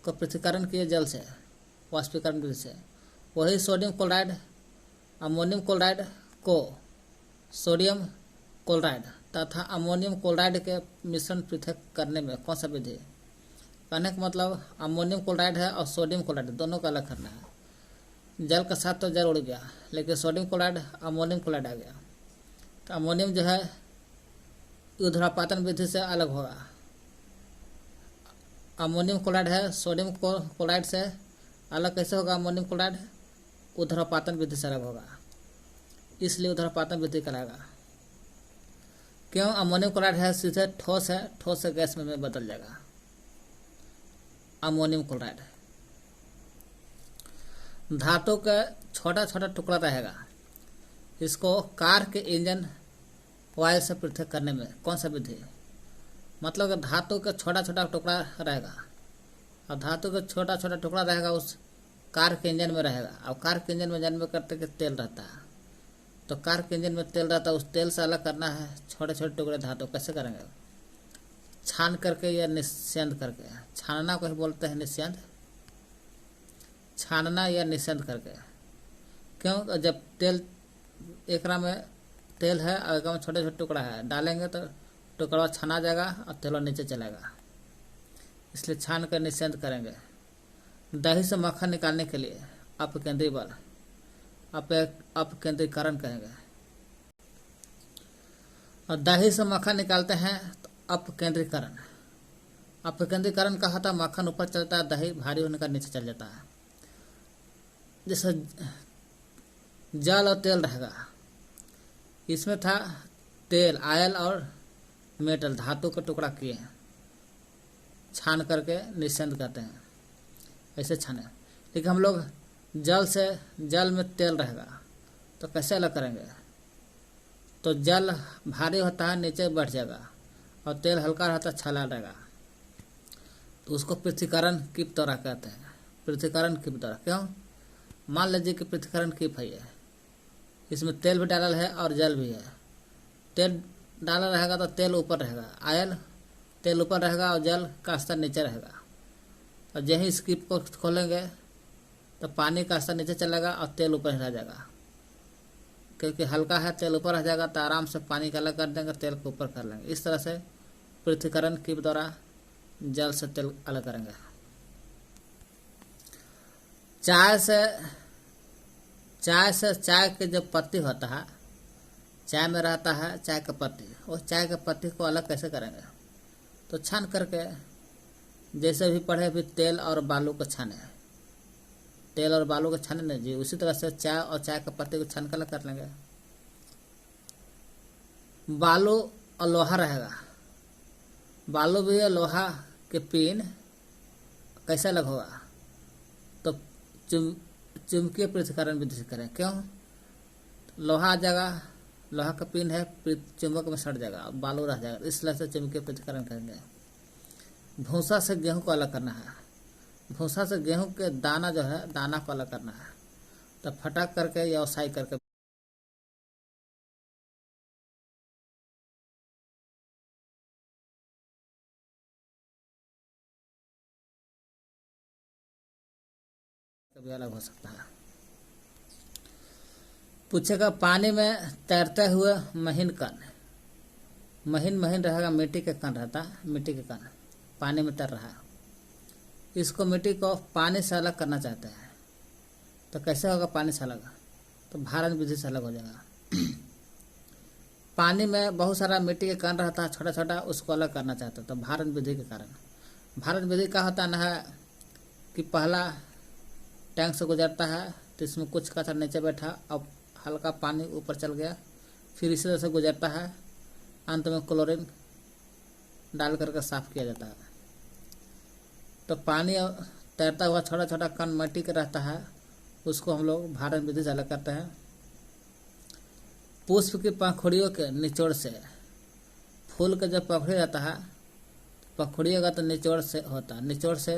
को पृथक्करण किए जल से, वाष्पीकरण विधि से। वही सोडियम क्लोराइड अमोनियम क्लोराइड को सोडियम क्लोराइड तथा अमोनियम क्लोराइड के मिश्रण पृथक करने में कौन सा विधि? कहने का मतलब अमोनियम क्लोराइड है और सोडियम क्लोराइड दोनों का अलग करना है। जल के साथ तो जल उड़ गया, लेकिन सोडियम क्लोराइड अमोनियम क्लोराइड आ गया, तो अमोनियम जो है ऊर्ध्वपातन विधि से अलग होगा। अमोनियम क्लोराइड है, सोडियम क्लोराइड से अलग कैसे होगा? अमोनियम क्लोराइड ऊर्ध्वपातन विधि से अलग होगा, इसलिए ऊर्ध्वपातन विधि कहलाएगा। क्यों? अमोनियम क्लोराइड है सीधे ठोस है, ठोस से गैस में बदल जाएगा अमोनियम क्लोराइड। धातु का छोटा छोटा टुकड़ा रहेगा, इसको कार के इंजन ऑयल से पृथक करने में कौन सा विधि? मतलब कि धातु का छोटा छोटा टुकड़ा रहेगा, और धातु का छोटा छोटा टुकड़ा रहेगा उस कार के इंजन में रहेगा, और कार के इंजन में जन्म करते कि तेल रहता है, तो कार के इंजन में तेल रहता है, उस तेल से अलग करना है छोटे छोटे टुकड़े धातु। कैसे करेंगे? छान करके या निस्यंद करके। छानना को ही बोलते हैं निस्यंद, छानना या निस्यंद करके। क्यों? जब तेल एकरा में तेल है और एक में छोटे छोटे टुकड़ा है, डालेंगे तो टुकड़ा छाना जाएगा और तेल नीचे चलेगा, इसलिए छान कर निस्यंद करेंगे। दही से मक्खन निकालने के लिए अपकेंद्रीय बल, अपकेंद्रीकरण कहेंगे। और दही से मक्खन निकालते हैं तो अपकेंद्रीकरण। अपकेंद्रीकरण का होता है मक्खन ऊपर चलता है, दही भारी होने का नीचे चल जाता है। जैसे जल और तेल रहेगा, इसमें था तेल, आयल और मेटल, धातु का टुकड़ा किए हैं, छान करके निस्यंद कहते हैं, ऐसे छाने। लेकिन हम लोग जल में तेल रहेगा तो कैसे अलग करेंगे? तो जल भारी होता है, नीचे बैठ जाएगा, और तेल हल्का रहता है, छाला रहेगा, तो उसको पृथक्करण कीप द्वारा कहते हैं। पृथक्करण कीप द्वारा। क्यों? मान लीजिए कि पृथक्करण कीप है, इसमें तेल भी डालल है और जल भी है। तेल डाला रहेगा तो तेल ऊपर रहेगा, आयल तेल ऊपर रहेगा और जल का स्तर नीचे रहेगा। और जहीं स्किप को खोलेंगे तो पानी का स्तर नीचे चलेगा और तेल ऊपर रह जाएगा, क्योंकि हल्का है, तेल ऊपर रह जाएगा, तो आराम से पानी का अलग कर देंगे, तेल को ऊपर कर लेंगे। इस तरह से पृथक्करण कीप द्वारा जल से तेल अलग करेंगे। चाय से चाय के जो पत्ती होता है चाय में रहता है चाय का पत्ती, और चाय के पत्ती को अलग कैसे करेंगे? तो छान करके, जैसे भी पढ़े अभी तेल और बालू को छाने, तेल और बालू को छाने ना जी, उसी तरह से चाय और चाय के पत्ती को छान कर अलग कर लेंगे। बालू और लोहा रहेगा, बालू भी है, लोहा के पिन कैसे अलग होगा? तो चुंबकीय पृथक्करण विधि से करें। क्यों? लोहा आ जाएगा, लोहा का पिन है, चुंबक में सट जाएगा, बालू रह जाएगा, इसलिए से चुंबकीय पृथक्करण करेंगे। भूसा से गेहूं को अलग करना है, भूसा से गेहूं के दाना जो है, दाना को अलग करना है। तो फटक करके या ओसाई करके कभी अलग हो सकता है। पूछेगा पानी में तैरते हुए महीन कण, महीन महीन रहेगा, मिट्टी के कण रहता है, मिट्टी के कण पानी में तैर रहा है, इसको मिट्टी को पानी से अलग करना चाहते हैं। तो कैसे होगा पानी से अलग? तो भारण विधि से अलग हो जाएगा। पानी में बहुत सारा मिट्टी के कण रहता है छोटा छोटा, उसको अलग करना चाहते हैं, तो भारण विधि के कारण। भारण विधि का होता है कि पहला टैंक से गुजरता है, तो इसमें कुछ कचरा नीचे बैठा, अब हल्का पानी ऊपर चल गया, फिर इसी तरह से गुजरता है, अंत में क्लोरीन डाल करके साफ किया जाता है। तो पानी तैरता हुआ छोटा छोटा कण मिट्टी का रहता है, उसको हम लोग भारण विधि से अलग करते हैं। पुष्प की पंखुड़ियों के निचोड़ से, फूल का जब पंखुड़ी रहता है, पंखुड़ियों का तो निचोड़ से होता है, निचोड़ से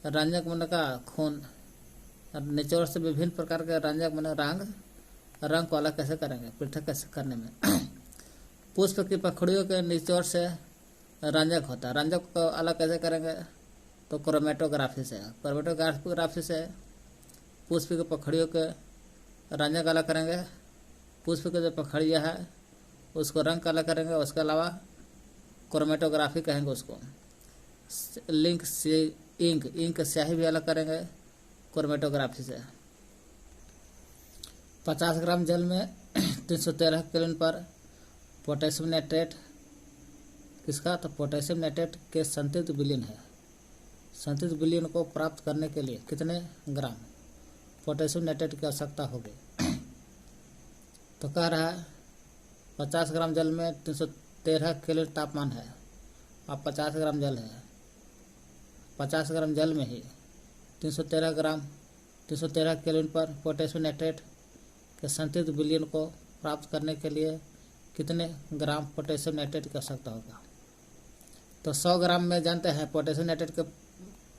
रंजक मन का खून, निचोड़ से विभिन्न प्रकार के रंजक मन रंग को अलग कैसे करेंगे, पृथक कैसे करने में। पुष्प की पंखुड़ियों के निचोड़ से रंजक होता है, रंजक को अलग कैसे करेंगे? तो क्रोमेटोग्राफी से, क्रोमेटोग्राफी से पुष्प की पंखुड़ियों के रंजक अलग करेंगे, पुष्प के जो पंखुड़ियाँ है उसको रंग अलग करेंगे, उसके अलावा क्रोमेटोग्राफी कहेंगे उसको। लिंक से इंक स्याही भी अलग करेंगे क्रोमेटोग्राफी से। 50 ग्राम जल में 313 केल्विन पर पोटेशियम नाइट्रेट किसका? तो पोटेशियम नाइट्रेट के संतृप्त विलयन है, संतृप्त विलयन को प्राप्त करने के लिए कितने ग्राम पोटेशियम नाइट्रेट की आवश्यकता होगी? तो कह रहा है 50 ग्राम जल में 313 केल्विन तापमान है, अब 50 ग्राम जल है, 50 ग्राम जल में ही 313 केल्विन पर पोटेशियम नाइट्रेट के संतृप्त विलयन को प्राप्त करने के लिए कितने ग्राम पोटेशियम नाइट्रेट की आवश्यकता होगा? तो 100 ग्राम में जानते हैं पोटेशियम नाइट्रेट के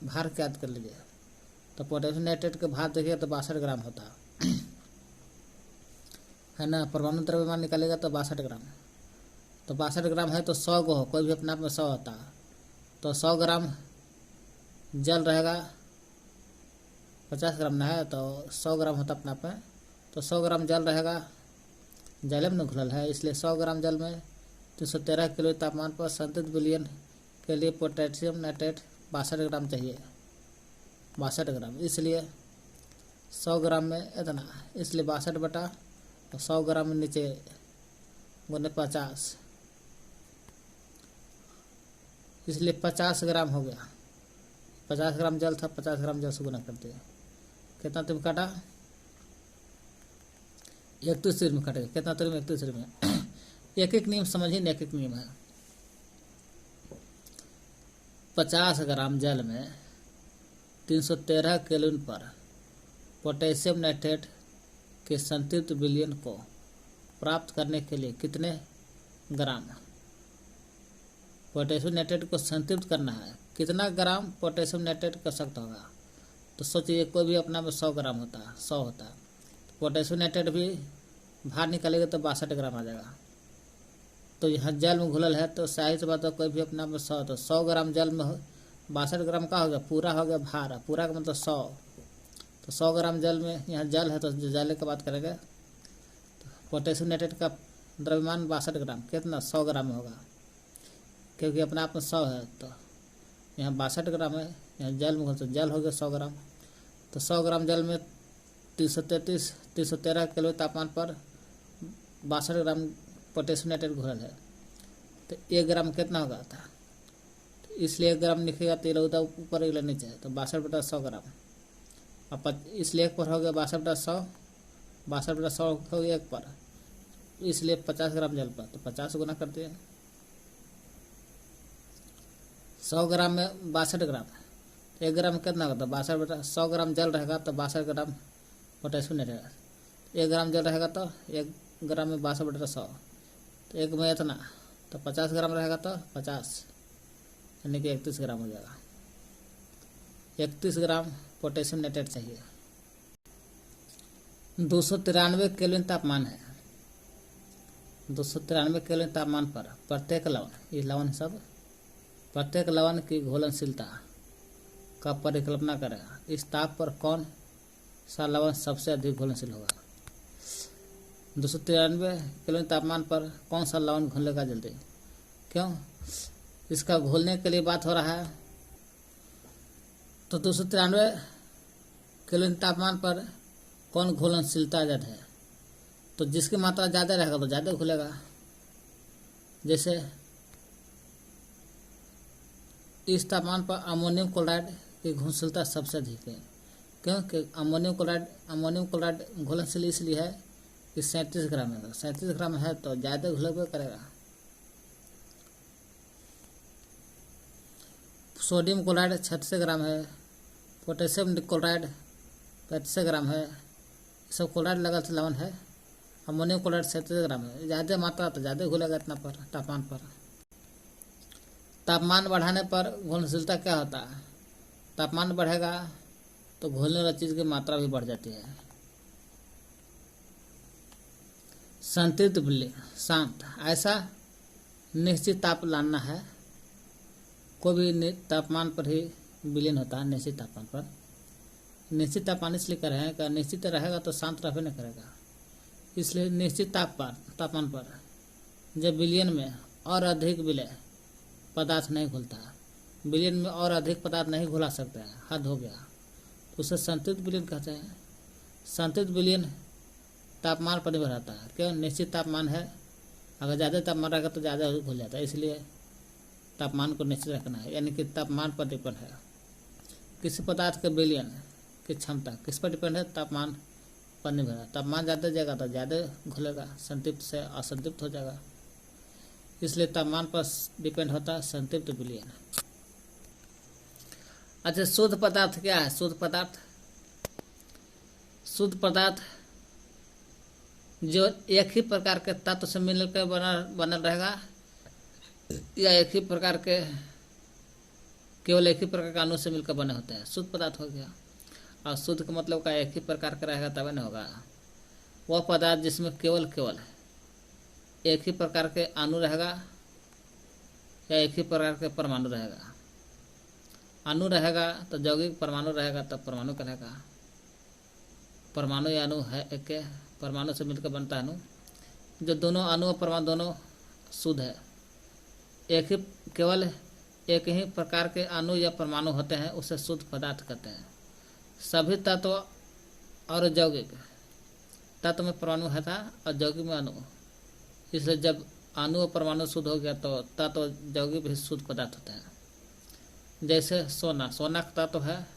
भार क्या याद कर लीजिए। तो पोटेशियम नाइट्रेट के भार देखिए तो 62 ग्राम होता है ना, परमाणु द्रव्यमान निकालेगा तो 62 ग्राम, तो 62 ग्राम है तो 100 को हो, कोई भी अपने आप में 100 होता है, तो 100 ग्राम जल रहेगा, 50 ग्राम ना है तो 100 ग्राम होता अपने आप में, तो 100 ग्राम जल रहेगा, जल में घुलल है, इसलिए 100 ग्राम जल में 313 किलो तापमान पर संतृप्त विलयन के लिए पोटेशियम नाइट्रेट 62 ग्राम चाहिए, 62 ग्राम, इसलिए 100 ग्राम में इतना, इसलिए 62 बटा 100 ग्राम में नीचे गुने 50, इसलिए 50 ग्राम हो गया। 50 ग्राम जल था, 50 ग्राम जल से गुना कर दिया, कितना तुम काटा? 31 में कटेगा, कितना तुम 31 में। एक एक नियम समझिए, एक एक नियम है। 50 ग्राम जल में 313 केल्विन पर पोटेशियम नाइट्रेट के संतृप्त विलयन को प्राप्त करने के लिए कितने ग्राम पोटेशियम नाइट्रेट को संतृप्त करना है, कितना ग्राम पोटेशियम नाइट्रेट कर सकता होगा? तो सोचिए कोई भी अपना में 100 ग्राम होता है, 100 होता है, पोटेशियम नाइट्रेट भी बाहर निकालेगा तो 62 ग्राम आ जाएगा। तो यहाँ जल में घुलल है तो सही से बात है, कोई भी अपना में 100, तो 100 ग्राम जल में 62 ग्राम का हो गया, पूरा हो गया भार, पूरा का मतलब 100, तो 100 ग्राम जल में यहाँ जल है तो जल की बात करेंगे, तो पोटेशियम नाइट्रेट का द्रव्यमान 62 ग्राम, कितना 100 ग्राम में होगा, क्योंकि अपने आप में 100 है, तो यहाँ 62 ग्राम है, यहाँ जल में तो जल हो गया 100 ग्राम, तो 100 ग्राम जल में 313 किलो तापमान पर 62 ग्राम पोटेशियम नाइट्रेट घोल है, तो 1 ग्राम कितना होगा था, तो इसलिए 1 ग्राम लिखेगा तो ये ऊपर ही नीचे है, तो 62/100 ग्राम। अब इसलिए 1 पर हो गया 62/100, 62/100 हो गया 1 पर, इसलिए 50 ग्राम जल पर, तो 50 गुना कर दिया। 100 ग्राम में 62 ग्राम, 1 ग्राम कितना होता है 62/100 ग्राम जल रहेगा तो 62 ग्राम पोटेशियम नहीं रहेगा। 1 ग्राम जल रहेगा तो 1 ग्राम में 62/100, तो 1 में इतना, तो 50 ग्राम रहेगा तो 50 यानी कि 31 ग्राम हो जाएगा। 31 ग्राम पोटेशियम नाइट्रेट चाहिए। 293 केल्विन तापमान है, 293 केल्विन तापमान पर प्रत्येक लवण, ये लवण सब, प्रत्येक लवण की घुलनशीलता का परिकल्पना करेगा। इस ताप पर कौन सा लवण सबसे अधिक घुलनशील होगा। 293 केल्विन तापमान पर कौन सा लवण घुलेगा जल्दी, क्यों, इसका घोलने के लिए बात हो रहा है। तो 293 केल्विन तापमान पर कौन घुलनशीलता ज़्यादा है, तो जिसकी मात्रा ज़्यादा रहेगा तो ज़्यादा घुलेगा। जैसे इस तापमान पर अमोनियम क्लोराइड की घुलनशीलता सबसे अधिक है, क्योंकि अमोनियम क्लोराइड घुलनशील इसलिए है कि 37 ग्राम है, 37 ग्राम है तो ज़्यादा घुलेगा करेगा। सोडियम क्लोराइड 36 ग्राम है, पोटेशियम क्लोराइड 35 ग्राम है, सब क्लोराइड लगा लवण है। अमोनियम क्लोराइड 37 ग्राम है, ज़्यादा मात्रा तो ज़्यादा घुलेगा इतना पर तापमान पर। तापमान बढ़ाने पर घुलनशीलता क्या होता है, तापमान बढ़ेगा तो घुलने वाली चीज़ की मात्रा भी बढ़ जाती है। संतृप्त विलयन शांत, ऐसा निश्चित ताप लाना है, कोई भी तापमान पर ही विलीन होता है। निश्चित तापमान पर, निश्चित तापमान इसलिए कर रहे हैं कि निश्चित रहेगा तो शांत रहबे नहीं करेगा, इसलिए निश्चित तापमान पर जब विलयन में और अधिक विलय पदार्थ नहीं घुलता, विलयन में और अधिक पदार्थ नहीं घुला सकता है, हद हो गया, तो उसे संतृप्त विलयन कहते हैं। संतृप्त विलयन तापमान पर निर्भर रहता है, क्यों, निश्चित तापमान है, अगर ज़्यादा तापमान रहेगा तो ज़्यादा घुल जाता है, इसलिए तापमान को निश्चित रखना है, यानी कि तापमान पर डिपेंड है। किसी पदार्थ के विलयन की क्षमता किस पर डिपेंड है, तापमान पर निर्भर है। तापमान ज़्यादा जाएगा तो ज़्यादा घुलेगा, संतृप्त से असंतृप्त हो जाएगा, इसलिए तापमान पर डिपेंड होता है संतृप्त विलयन। अच्छा, शुद्ध पदार्थ क्या है। शुद्ध पदार्थ जो एक ही प्रकार के तत्व से मिलकर बनल रहेगा, या एक ही प्रकार के केवल एक ही प्रकार के अणु से मिलकर बने होते हैं, शुद्ध पदार्थ हो गया। और शुद्ध का मतलब का एक ही प्रकार का रहेगा तब नहीं होगा। वह पदार्थ जिसमें केवल एक ही प्रकार के अणु रहेगा या एक ही प्रकार के परमाणु रहेगा। अणु रहेगा तो यौगिक, परमाणु रहेगा तब परमाणु कहेगा। परमाणु या अणु है एक, परमाणु से मिलकर बनता है अणु। जो दोनों अणु और परमाणु दोनों शुद्ध है, केवल एक ही प्रकार के अणु या परमाणु होते हैं, उसे शुद्ध पदार्थ कहते हैं। सभी तत्व और यौगिक, तत्व में परमाणु है था और यौगिक में अणु, इसलिए जब अणु और परमाणु शुद्ध हो गया तो तत्व यौगिक भी शुद्ध पदार्थ होते हैं। जैसे सोना का तत्व है,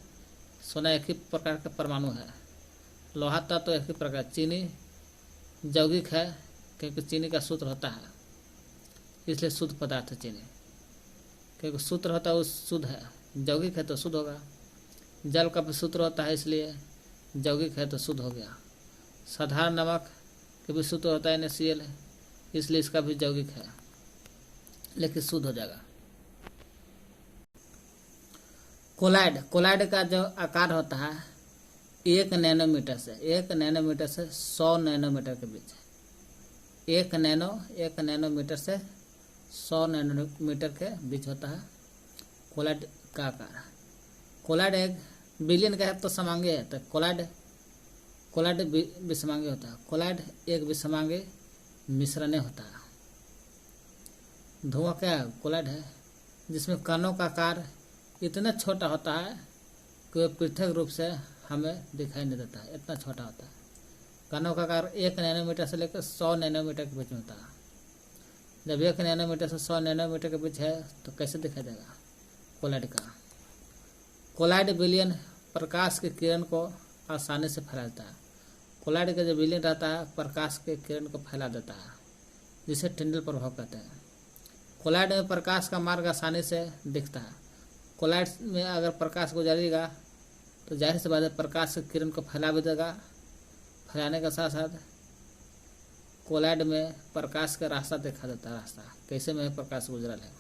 सोना एक ही प्रकार का परमाणु है। लोहा तत्व एक ही प्रकार, चीनी यौगिक है क्योंकि चीनी का सूत्र होता है, इसलिए शुद्ध पदार्थ है चीनी, क्योंकि सूत्र होता है वो शुद्ध है, यौगिक है तो शुद्ध होगा। जल का भी सूत्र होता है, इसलिए यौगिक है तो शुद्ध हो गया। साधारण नमक के भी सूत्र होता है NaCl, इसलिए इसका भी यौगिक है लेकिन शुद्ध हो जाएगा। कोलाइड का जो आकार होता है 1 नैनोमीटर से 100 नैनोमीटर के बीच, 1 नैनोमीटर से 100 नैनोमीटर के बीच होता है कोलाइड का आकार। कोलाइड एक विलयन का है तो समांगी है, तो कोलाइड विषमांगी होता है। कोलाइड एक विषमांगी मिश्रण होता है। धुआं क्या है, कोलाइड है, जिसमें कणों का आकार इतना छोटा होता है कि वह पृथक रूप से हमें दिखाई नहीं देता है, इतना छोटा होता है। कणों का आकार 1 नैनोमीटर से लेकर 100 नैनोमीटर के बीच में होता है। जब 1 नैनोमीटर से 100 नैनोमीटर के बीच है तो कैसे दिखाई देगा कोलाइड का। कोलाइड विलयन प्रकाश की किरण को आसानी से फैला देता है। कोलाइड का जो विलयन रहता है प्रकाश के किरण को फैला देता है, जिसे टिंडल प्रभाव कहते हैं। कोलाइड में प्रकाश का मार्ग आसानी से दिखता है। कोलाइड में अगर प्रकाश गुजरेगा तो जाहिर सी बात है प्रकाश की किरण को फैला भी देगा। फैलाने के साथ साथ कोलाइड में प्रकाश का रास्ता दिखा देता है, रास्ता कैसे में प्रकाश गुजरल है।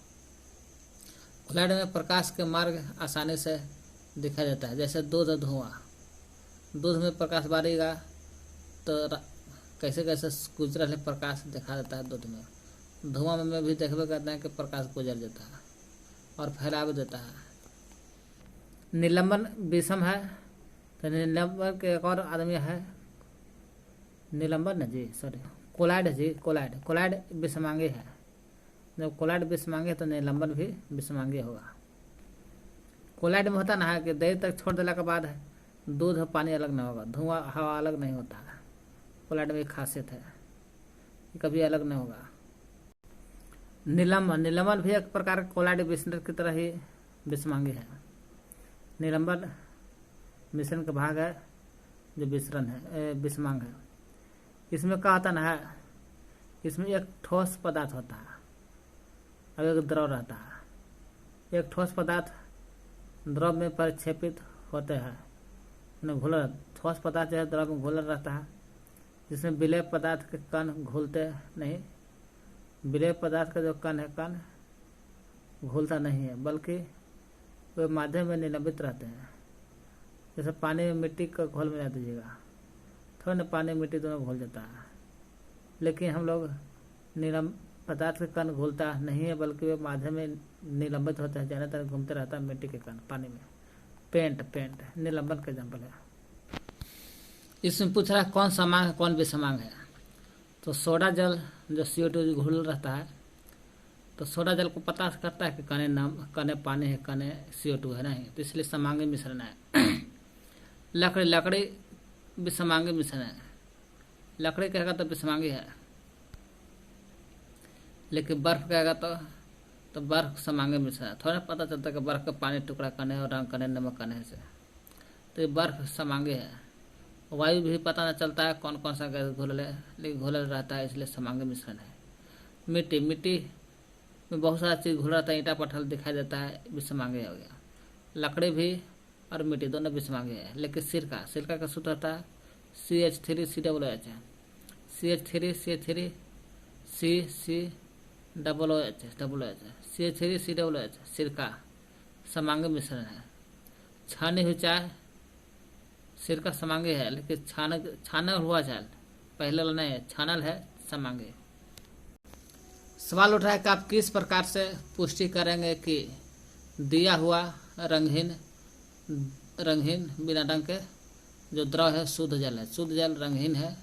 कोलाइड में प्रकाश के मार्ग आसानी से दिखाई देता है, जैसे दूध और धुआं। दूध में प्रकाश बारेगा तो कैसे कैसे गुजरल है प्रकाश दिखा देता है दूध में। धुआं में भी देखबे करते हैं कि प्रकाश गुजर जाता है और फैला भी देता है। निलंबन विषम है तो निलंबन के एक और आदमी है, निलंबन है जी, सॉरी कोलाइड जी, कोलाइड विषमांगी है। जब कोलाइड विषमांगी है तो निलंबन भी विषमांगी होगा। कोलाइड में होता ना है कि देर तक छोड़ देने के बाद दूध और पानी अलग नहीं होगा, धुआं हवा अलग नहीं होता है। कोलाइड में एक खासियत है, कभी अलग नहीं होगा। निलंबन भी एक प्रकार का कोलाइड मिश्रण की तरह ही विषमांगी है। निलंबन मिश्रण का भाग है जो मिश्रण है विषमांग है। इसमें क्या होता ना है, इसमें एक ठोस पदार्थ होता है और एक द्रव रहता है। एक ठोस पदार्थ द्रव में परिक्षेपित होते हैं, घुलर। ठोस पदार्थ जो है द्रव में घुलर रहता है, जिसमें विलेय पदार्थ के कण घुलते नहीं। विलेय पदार्थ का जो कण है, कण घुलता नहीं है, बल्कि वे माध्यम में निलंबित रहते हैं। जैसे पानी में मिट्टी का घोल मिला दीजिएगा, थोड़ा ना पानी मिट्टी दोनों घुल जाता है, लेकिन हम लोग पदार्थ के कण घुलता नहीं है, बल्कि वे माध्यम में निलंबित होते हैं। ज़्यादातर घूमते रहता है मिट्टी के कण पानी में। पेंट निलंबन का एग्जाम्पल है। इसमें पूछ रहा है कौन समांग है कौन विषमांग है। तो सोडा जल जो CO2 घुल रहता है, तो सोडा जल को पता करता है कि कने पानी है, कने CO2 है नहीं, तो इसलिए समांगी मिश्रण है। लकड़ी विषमांगी मिश्रण है। लकड़ी कहेगा तो विषमांगी है, लेकिन बर्फ कहेगा तो बर्फ समांगी मिश्रण है। थोड़ा पता चलता है कि बर्फ का पानी टुकड़ा कने और रंग कने नमक कने से, तो ये बर्फ समांगी है। वायु भी पता न चलता है कौन कौन सा गैस घुलल है, लेकिन घुलल रहता है, इसलिए समांगी मिश्रण है। मिट्टी में बहुत सारा चीज़ घुल रहता है, ईंटा पत्थर दिखाई देता है, विषमांगी हो गया। लकड़ी भी और मिट्टी दोनों विषमांगी है। लेकिन सिरका का सूत्र होता है CH3COOH, CH3 CH3COOH, सिरका समांगी मिश्रण है। छानी हुई चाय सिरका समांगी है, लेकिन छाना हुआ चाय पहले वाला नहीं है, छानल है समांगी। सवाल उठा है कि आप किस प्रकार से पुष्टि करेंगे कि दिया हुआ रंगहीन बिना रंग के जो द्रव है शुद्ध जल है। शुद्ध जल रंगहीन है,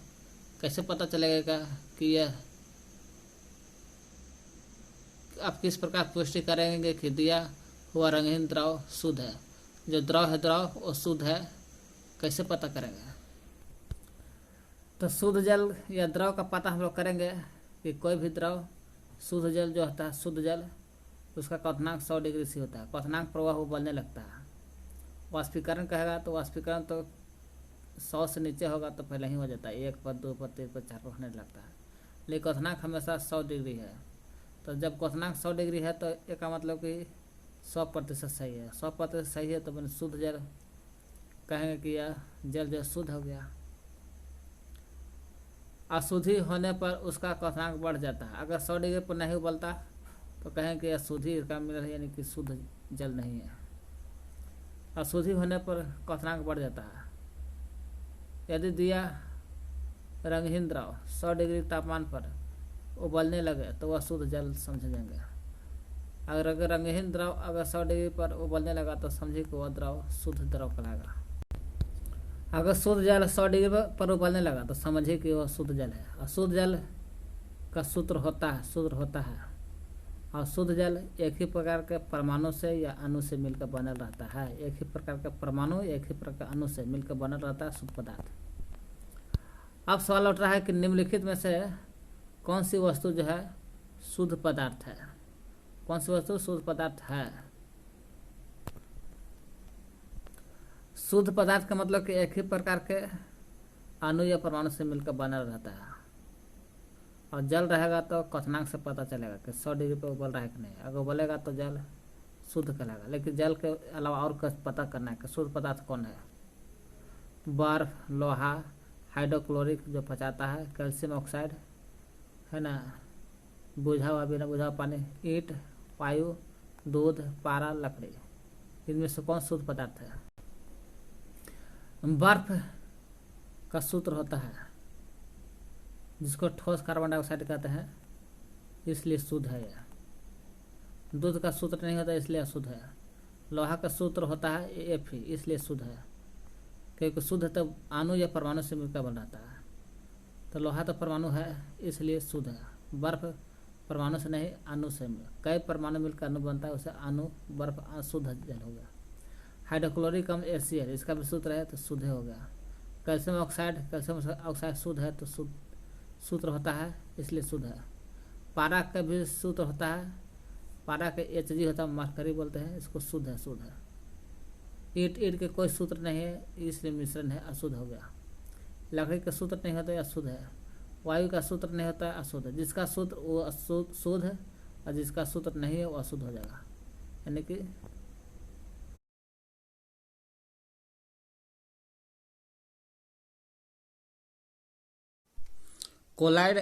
कैसे पता चलेगा कि यह, आप किस प्रकार पुष्टि करेंगे कि दिया हुआ रंगहीन द्रव शुद्ध है। जो द्रव है वो शुद्ध है, कैसे पता करेंगे। तो शुद्ध जल या द्रव का पता हम लोग करेंगे कि कोई भी द्रव शुद्ध जल जो होता है, शुद्ध जल उसका क्वथनांक 100 डिग्री से होता है। क्वथनांक प्रवाह उबलने लगता है। वाष्पीकरण कहेगा तो वाष्पीकरण तो 100 से नीचे होगा तो पहले ही हो जाता है, 1 पर 2 पर 3 पर 4 पर होने लगता है। लेकिन क्वथनांक हमेशा 100 डिग्री है। तो जब क्वथनांक 100 डिग्री है तो इसका मतलब कि 100% सही है। 100% सही है तो मैंने शुद्ध जल कहेंगे कि यह जल जो शुद्ध हो गया। अशुद्धि होने पर उसका क्वथनांक बढ़ जाता है। अगर 100 डिग्री पर नहीं उबलता तो कहें कि अशुद्धि का मिल यानी कि शुद्ध जल नहीं है। अशुद्धि होने पर क्वथनांक बढ़ जाता है। यदि दिया रंगहीन द्रव 100 डिग्री तापमान पर उबलने लगे तो वह शुद्ध जल समझेंगे। अगर रंगहीन द्रव अगर 100 डिग्री पर उबलने लगा तो समझिए कि वह द्रव शुद्ध द्रव कहलाएगा। अगर शुद्ध जल 100 डिग्री पर उबलने लगा तो समझिए कि वह शुद्ध जल है। और शुद्ध जल का सूत्र होता है और शुद्ध जल एक ही प्रकार के परमाणु से या अणु से मिलकर बनल रहता है। एक ही प्रकार के परमाणु एक ही प्रकार अणु से मिलकर बनल रहता है शुद्ध पदार्थ। अब सवाल उठ रहा है कि निम्नलिखित में से कौन सी वस्तु जो है शुद्ध पदार्थ है। कौन सी वस्तु शुद्ध पदार्थ है। शुद्ध पदार्थ का मतलब कि एक ही प्रकार के अणु या परमाणु से मिलकर बना रहता है। और जल रहेगा तो क्वथनांक से पता चलेगा कि 100 डिग्री पर उबल रहा है कि नहीं। अगर उबलेगा तो जल शुद्ध कहलाएगा। लेकिन जल के अलावा और पता करना है कि शुद्ध पदार्थ कौन है। बर्फ, लोहा, हाइड्रोक्लोरिक जो पचाता है, कैल्शियम ऑक्साइड है ना, बुझा हुआ बिना बुझा हुआ पानी, ईंट, वायु, दूध, पारा, लकड़ी, इनमें से कौन शुद्ध पदार्थ है। बर्फ का सूत्र होता है जिसको ठोस कार्बन डाइऑक्साइड कहते हैं, इसलिए शुद्ध है यह। दूध का सूत्र नहीं होता इसलिए अशुद्ध है। लोहा का सूत्र होता है Fe, इसलिए शुद्ध है। क्योंकि शुद्ध तो अणु या परमाणु से मिलकर बन रहता है। तो लोहा तो परमाणु है इसलिए शुद्ध है। बर्फ परमाणु से नहीं अणु से, कई परमाणु मिलकर अणु बनता है, उसे अणु बर्फ अशुद्ध जल हो गया। हाइड्रोक्लोरिक अम्ल HCl, इसका भी सूत्र है तो शुद्ध हो गया। कैल्शियम ऑक्साइड शुद्ध है तो सूत्र होता है इसलिए शुद्ध है। पारा का भी सूत्र होता है, पारा के Hg होता है, मरकरी बोलते हैं, इसको शुद्ध है। ईंट के कोई सूत्र नहीं है इसलिए मिश्रण है, अशुद्ध हो गया। लकड़ी का सूत्र नहीं होता है, अशुद्ध है। वायु का सूत्र नहीं होता है, अशुद्ध है। जिसका सूत्र वो शुद्ध है और जिसका सूत्र नहीं है वो अशुद्ध हो जाएगा। यानी कि कोलाइड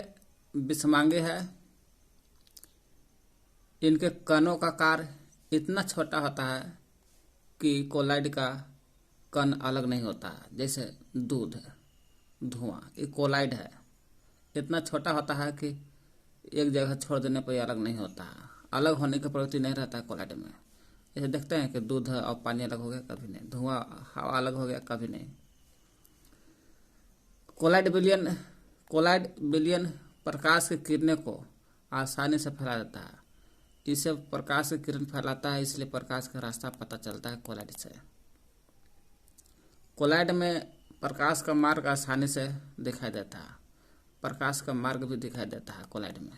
विषमांगी है। इनके कणों का आकार इतना छोटा होता है कि कोलाइड का कण अलग नहीं होता है। जैसे दूध, धुआं, ये कोलाइड है। इतना छोटा होता है कि एक जगह छोड़ देने पर अलग नहीं होता है। अलग होने की प्रवृत्ति नहीं रहता है कोलाइड में। जैसे देखते हैं कि दूध और पानी अलग हो गया, कभी नहीं। धुआं, हवा अलग हो गया, कभी नहीं। कोलाइड विलयन प्रकाश की किरणें को आसानी से फैला देता है। इसे प्रकाश की किरण फैलाता है, इसलिए प्रकाश का रास्ता पता चलता है कोलाइड से। कोलाइड में प्रकाश का मार्ग आसानी से दिखाई देता है। प्रकाश का मार्ग भी दिखाई देता है कोलाइड में।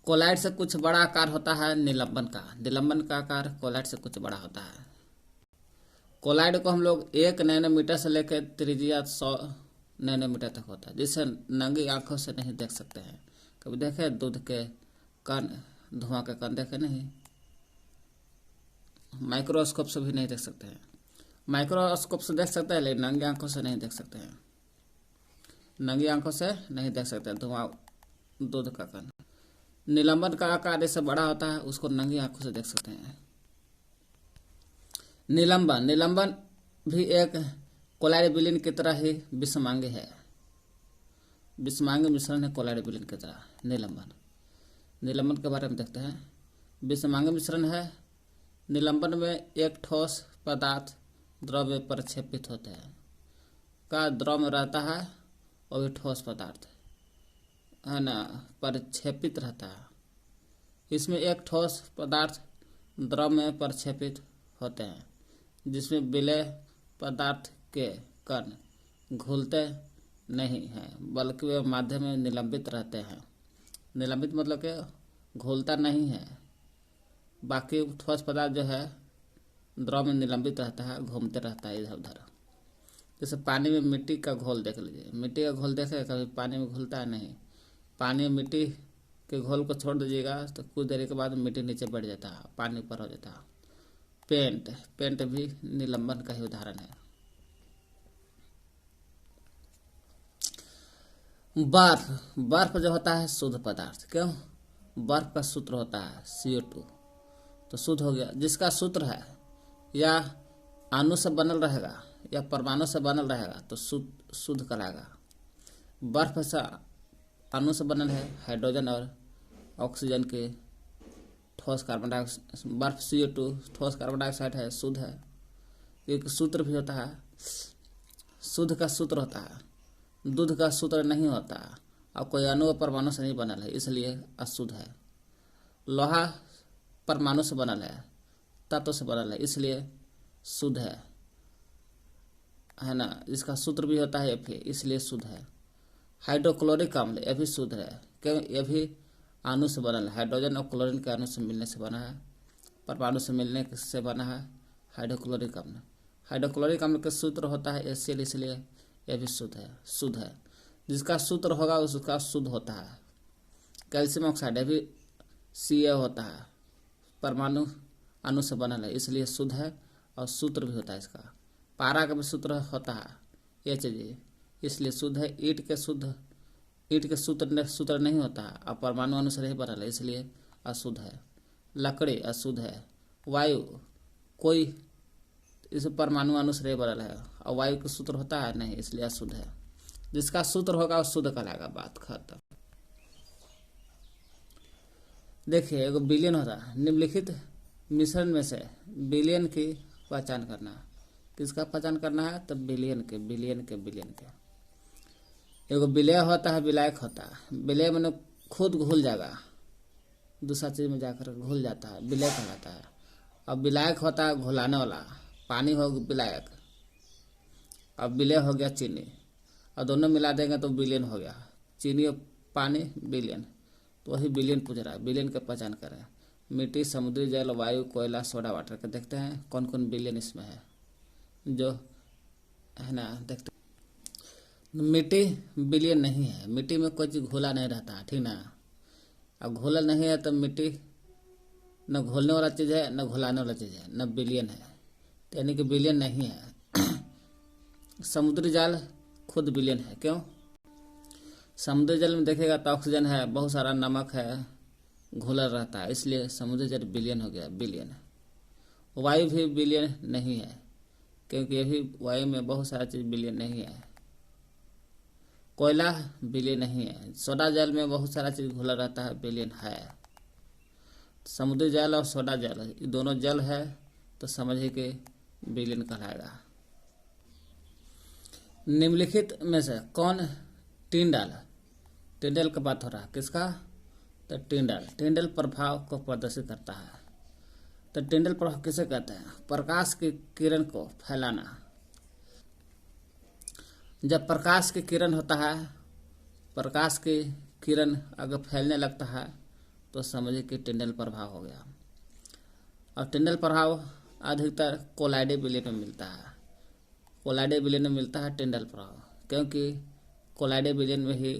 कोलाइड से कुछ बड़ा आकार होता है निलंबन का। निलंबन का आकार कोलाइड से कुछ बड़ा होता है। कोलाइड को हम लोग 1 नैनोमीटर से लेकर त्रिज्या 100 नैनोमीटर तक होता है, जिसे नंगी आंखों से नहीं देख सकते हैं। कभी देखे दूध के कण, धुआं के कण देखे नहीं। माइक्रोस्कोप से भी नहीं देख सकते हैं। माइक्रोस्कोप से देख सकते हैं लेकिन नंगी आंखों से नहीं देख सकते हैं। नंगी आंखों से नहीं देख सकते धुआं, दूध का कण। निलंबन का आकार इससे बड़ा होता है, उसको नंगी आंखों से देख सकते हैं। निलंबन भी एक कोलाइड विलयन की तरह ही विषमांगी है। विषमांगी मिश्रण है कोलाइड विलयन की तरह। निलंबन के बारे में देखते हैं। विषमांगी मिश्रण है। निलंबन में एक ठोस पदार्थ द्रव में प्रक्षेपित होते हैं। का द्रव में रहता है और भी ठोस पदार्थ है ना, प्रक्षेपित रहता है। इसमें एक ठोस पदार्थ द्रव में प्रक्षेपित होते हैं, जिसमें विलेय पदार्थ के कण घुलते नहीं हैं, बल्कि वे माध्यम में निलंबित रहते हैं। निलंबित मतलब कि घुलता नहीं है। बाकी ठोस पदार्थ जो है द्रव में निलंबित रहता है, घूमते रहता है इधर उधर। जैसे पानी में मिट्टी का घोल देख लीजिए। मिट्टी का घोल देखे कभी पानी में घुलता है नहीं। पानी में मिट्टी के घोल को छोड़ दीजिएगा तो कुछ देर के बाद मिट्टी नीचे बैठ जाता है, पानी ऊपर हो जाता है। पेंट भी निलंबन का ही उदाहरण है। बर्फ जो होता है शुद्ध पदार्थ। क्यों? बर्फ का सूत्र होता है CO2, तो शुद्ध हो गया। जिसका सूत्र है या अणु से बनल रहेगा या परमाणु से बनल रहेगा तो शुद्ध कहलाएगा। बर्फ से अणु से बनल है, हाइड्रोजन और ऑक्सीजन के ठोस कार्बन डाइऑक्साइड। बर्फ CO2 ठोस कार्बन डाइऑक्साइड है, शुद्ध है। एक सूत्र भी होता है, शुद्ध का सूत्र होता है। दूध का सूत्र नहीं होता और कोई अणु और परमाणु से नहीं बनल है, इसलिए अशुद्ध है। लोहा परमाणु से बनल है, तत्व से बनल है, इसलिए शुद्ध है। है ना, इसका सूत्र भी होता है Fa, इसलिए शुद्ध है। हाइड्रोक्लोरिक अम्ल यह भी शुद्ध है, क्यों? यह भी अणु से बना है, हाइड्रोजन और क्लोरीन के अणु से मिलने से बना है, परमाणु से मिलने से बना है हाइड्रोक्लोरिक अम्ल। हाइड्रोक्लोरिक अम्ल का सूत्र होता है HCl, इसलिए यह भी शुद्ध है। जिसका सूत्र होगा उसका शुद्ध होता है। कैल्शियम ऑक्साइड यह भी Ca होता है, परमाणु अणु से बनल है, इसलिए शुद्ध है और सूत्र भी होता है इसका। पारा का भी सूत्र होता है Hg, इसलिए शुद्ध है। ईंट के सूत्र नहीं होता है और परमाणु अणु से नहीं बनल है, इसलिए अशुद्ध है। लकड़ी अशुद्ध है। वायु कोई इस परमाणु अणु से नहीं बनल है और वायु का सूत्र होता है नहीं, इसलिए अशुद्ध है। जिसका सूत्र होगा वो शुद्ध कहलाएगा। बात खत्म। देखिए, एगो विलयन होता है। निम्नलिखित मिश्रण में से विलयन की पहचान करना। किसका पहचान करना है? तो विलयन के। एगो विलय होता है, विलायक होता है। विलय मैंने खुद घुल जाएगा, दूसरा चीज में जाकर घुल जाता है, विलय कहलाता है। अब विलायक होता है घुलाने वाला, पानी हो विलायक, अब विलय हो गया चीनी, और दोनों मिला देंगे तो विलयन हो गया। चीनी और पानी विलयन, तो वही विलयन पूछ रहा है। विलयन की पहचान करें। मिट्टी, समुद्री जल, वायु, कोयला, सोडा वाटर के देखते हैं कौन कौन विलयन इसमें है, जो है ना। देखते मिट्टी विलयन नहीं है, मिट्टी में कोई चीज घोला नहीं रहता है, ठीक ना। अब घोला नहीं है तो मिट्टी न घोलने वाला चीज है न घुलाने वाला चीज है, न विलयन है, तो यानी कि विलयन नहीं है। समुद्री जल खुद विलयन है, क्यों? समुद्री जल में देखेगा तो ऑक्सीजन है, बहुत सारा नमक है, घुला रहता है, इसलिए समुद्री जल विलयन हो गया, विलयन। वायु भी विलयन नहीं है, क्योंकि ये भी वायु में बहुत सारा चीज विलयन नहीं है। कोयला विलयन नहीं है। सोडा जल में बहुत सारा चीज घुला रहता है, विलयन है। समुद्री जल और सोडा जल ये दोनों जल है, तो समझिए कि विलयन कहलाएगा। निम्नलिखित में से कौन टिंडल का बात हो रहा है, किसका? तो टिंडल प्रभाव को प्रदर्शित करता है। तो टिंडल प्रभाव किसे कहते हैं? प्रकाश की किरण को फैलाना। जब प्रकाश की किरण होता है, प्रकाश की किरण अगर फैलने लगता है तो समझिए कि टिंडल प्रभाव हो गया। और टिंडल प्रभाव अधिकतर कोलाइडे विलयन में मिलता है। कोलाइडे विलयन में मिलता है टिंडल प्रभाव, क्योंकि कोलाइडे विलयन में ही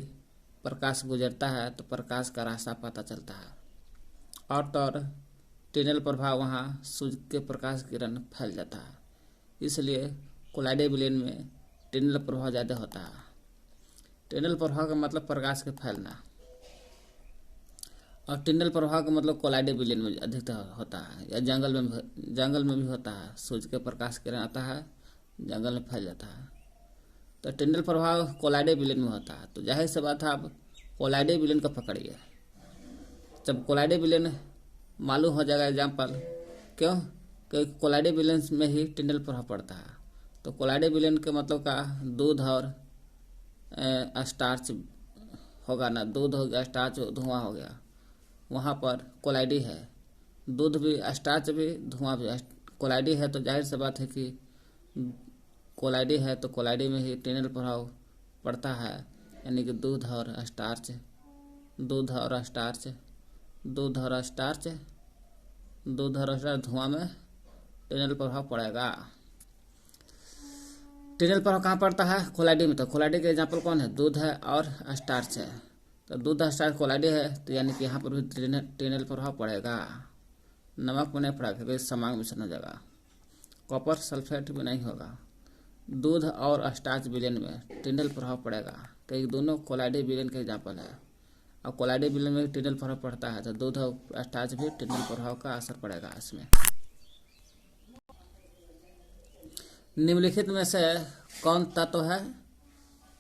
प्रकाश गुजरता है तो प्रकाश का रास्ता पता चलता है। और तो और टिंडल प्रभाव वहाँ सूर्य के प्रकाश किरण फैल जाता है, इसलिए कोलाइडे विलयन में टिंडल प्रभाव ज़्यादा होता है। टिंडल प्रभाव का मतलब प्रकाश के फैलना, और टिंडल प्रभाव का मतलब कोलाइडे विलयन में अधिकतर होता है, या जंगल में भी होता है। सूर्य के प्रकाश किरण आता है, जंगल में फैल जाता है। तो टिंडल प्रभाव कोलाइडे विलयन में होता है। तो जाहिर सी बात है, आप कोलाइडे विलयन को पकड़िए। जब कोलाइडे विलयन मालूम हो जाएगा एग्जाम्पल, क्यों? क्योंकि कोलाइडे विलयन में ही टिंडल प्रभाव पड़ता है। तो कोलाइडे विलयन के मतलब का दूध और स्टार्च होगा ना, दूध हो गया, स्टार्च धुआं हो गया, वहाँ पर कोलाइडी है। दूध भी, स्टार्च भी, धुआं भी कोलाइडी है। तो जाहिर सी बात है कि कोलाइडी है तो कोलाइडी में ही टिंडल प्रभाव पड़ता है, यानी कि दूध और स्टार्च धुआं में टिंडल प्रभाव पड़ेगा। टिंडल प्रभाव कहाँ पड़ता है? कोलाइडी में। तो कोलाइडी के एग्जाम्पल कौन है? दूध है और स्टार्च है। तो दूध स्टार्च कोलाइडी है, तो यानी कि यहाँ पर भी टिंडल प्रभाव पड़ेगा। नमक में नहीं पड़ेगा क्योंकि समांग मिश्रण हो जाएगा। कॉपर सल्फेट भी नहीं होगा। दूध और स्टार्च विलयन में टिंडल प्रभाव पड़ेगा, क्योंकि दोनों कोलाइडी विलयन के एग्जाम्पल है। और कोलाइडी विलयन में टिंडल प्रभाव पड़ता है, तो दूध और स्टार्च भी टिंडल प्रभाव का असर पड़ेगा इसमें। निम्नलिखित में से कौन तत्व है,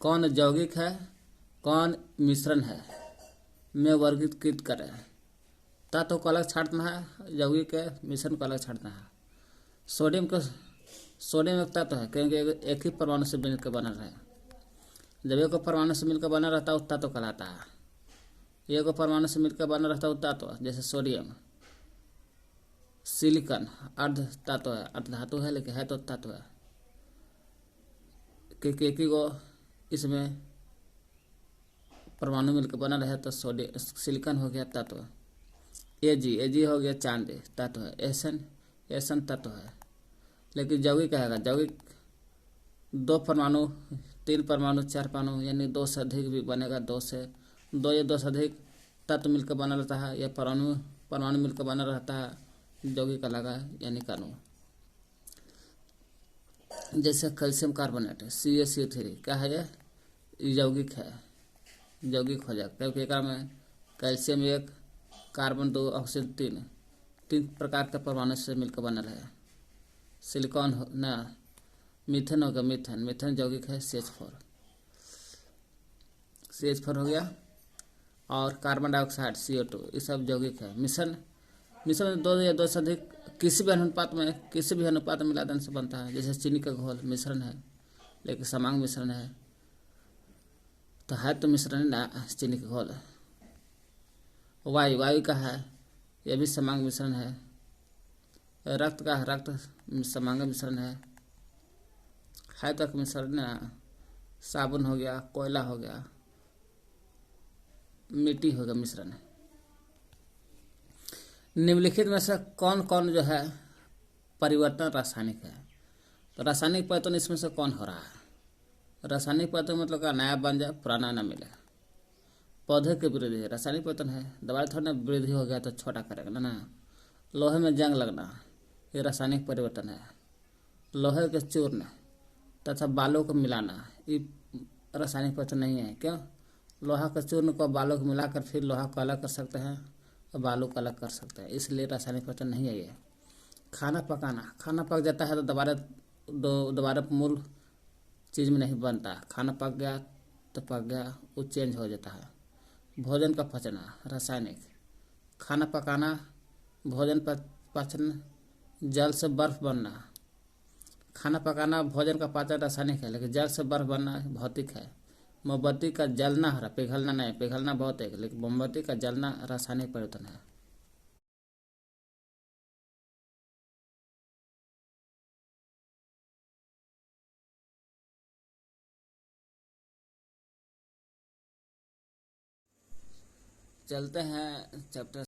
कौन यौगिक है, कौन मिश्रण है में वर्गीकृत करें। तत्व को अलग छांटना है, यौगिक के मिश्रण को अलग छांटना है। सोडियम एक तत्व है, क्योंकि एक ही परमाणु से मिलकर बना रहे। जब एक परमाणु से मिलकर बना रहता है वो तत्व कहलाता है। एक परमाणु से मिलकर बना रहता है वो तत्व, जैसे सोडियम। सिलिकॉन अर्ध तत्व है, अर्ध धातु है लेकिन है तो तत्व है। के को इसमें परमाणु मिलकर बना रहे तो सोडियम सिलिकॉन हो गया तत्व। एजी हो गया चांदी तत्व है। एसन तत्व है। लेकिन यौगिक कहेगा यौगिक 2 परमाणु 3 परमाणु 4 परमाणु यानी 2 से अधिक भी बनेगा। 2 या 2 से अधिक तत्व मिलकर बना रहता है या परमाणु मिलकर बना रहता है यौगिक कहलाएगा यानी अणु। जैसे कैल्शियम कार्बोनेट CaCO3 क्या है ये यौगिक है। यौगिक हो जाएगा क्योंकि एक में कैल्शियम 1 कार्बन 2 ऑक्सीजन 3 प्रकार के परमाणु से मिलकर बना रहे। सिलिकॉन ना मीथेन हो गया। मीथेन यौगिक है CH4 हो गया। और कार्बन डाइऑक्साइड CO2 ये सब यौगिक है। मिश्रण में 2 या 2 से अधिक किसी भी अनुपात में मिला देने से बनता है। जैसे चीनी का घोल मिश्रण है लेकिन समांग मिश्रण है तो है तो मिश्रण ना चीनी का घोल। वायु का है यह भी समांग मिश्रण है। रक्त समांग मिश्रण है तक मिश्रण ना। साबुन हो गया, कोयला हो गया, मिट्टी हो गया मिश्रण। निम्नलिखित में से कौन कौन जो है परिवर्तन रासायनिक है। तो रासायनिक परिवर्तन इसमें से कौन हो रहा है। रासायनिक परिवर्तन मतलब का नया बन जाए पुराना ना मिले। पौधे की वृद्धि रासायनिक परिवर्तन है। दवाई थोड़ा ना वृद्धि हो गया तो छोटा करेगा ना। लोहे में जंग लगना ये रासायनिक परिवर्तन है। लोहे के चूर्ण तथा बालों को मिलाना ये रासायनिक परिवर्तन नहीं है। क्यों? लोहा के चूर्ण को बालों को मिलाकर फिर लोहा को अलग कर सकते हैं और बालों को अलग कर सकते हैं, इसलिए रासायनिक परिवर्तन नहीं है ये। खाना पक जाता है तो दोबारा मूल चीज़ में नहीं बनता। खाना पक गया तो पक गया, वो चेंज हो जाता है। भोजन का पचना रासायनिक। खाना पकाना, भोजन पचना, जल से बर्फ बनना। खाना पकाना भोजन का पाचन रासायनिक है लेकिन जल से बर्फ बनना भौतिक है। मोमबत्ती का जलना हो रहा, पिघलना नहीं। पिघलना भौतिक लेकिन मोमबत्ती का जलना रासायनिक परिवर्तन है। चलते हैं चैप्टर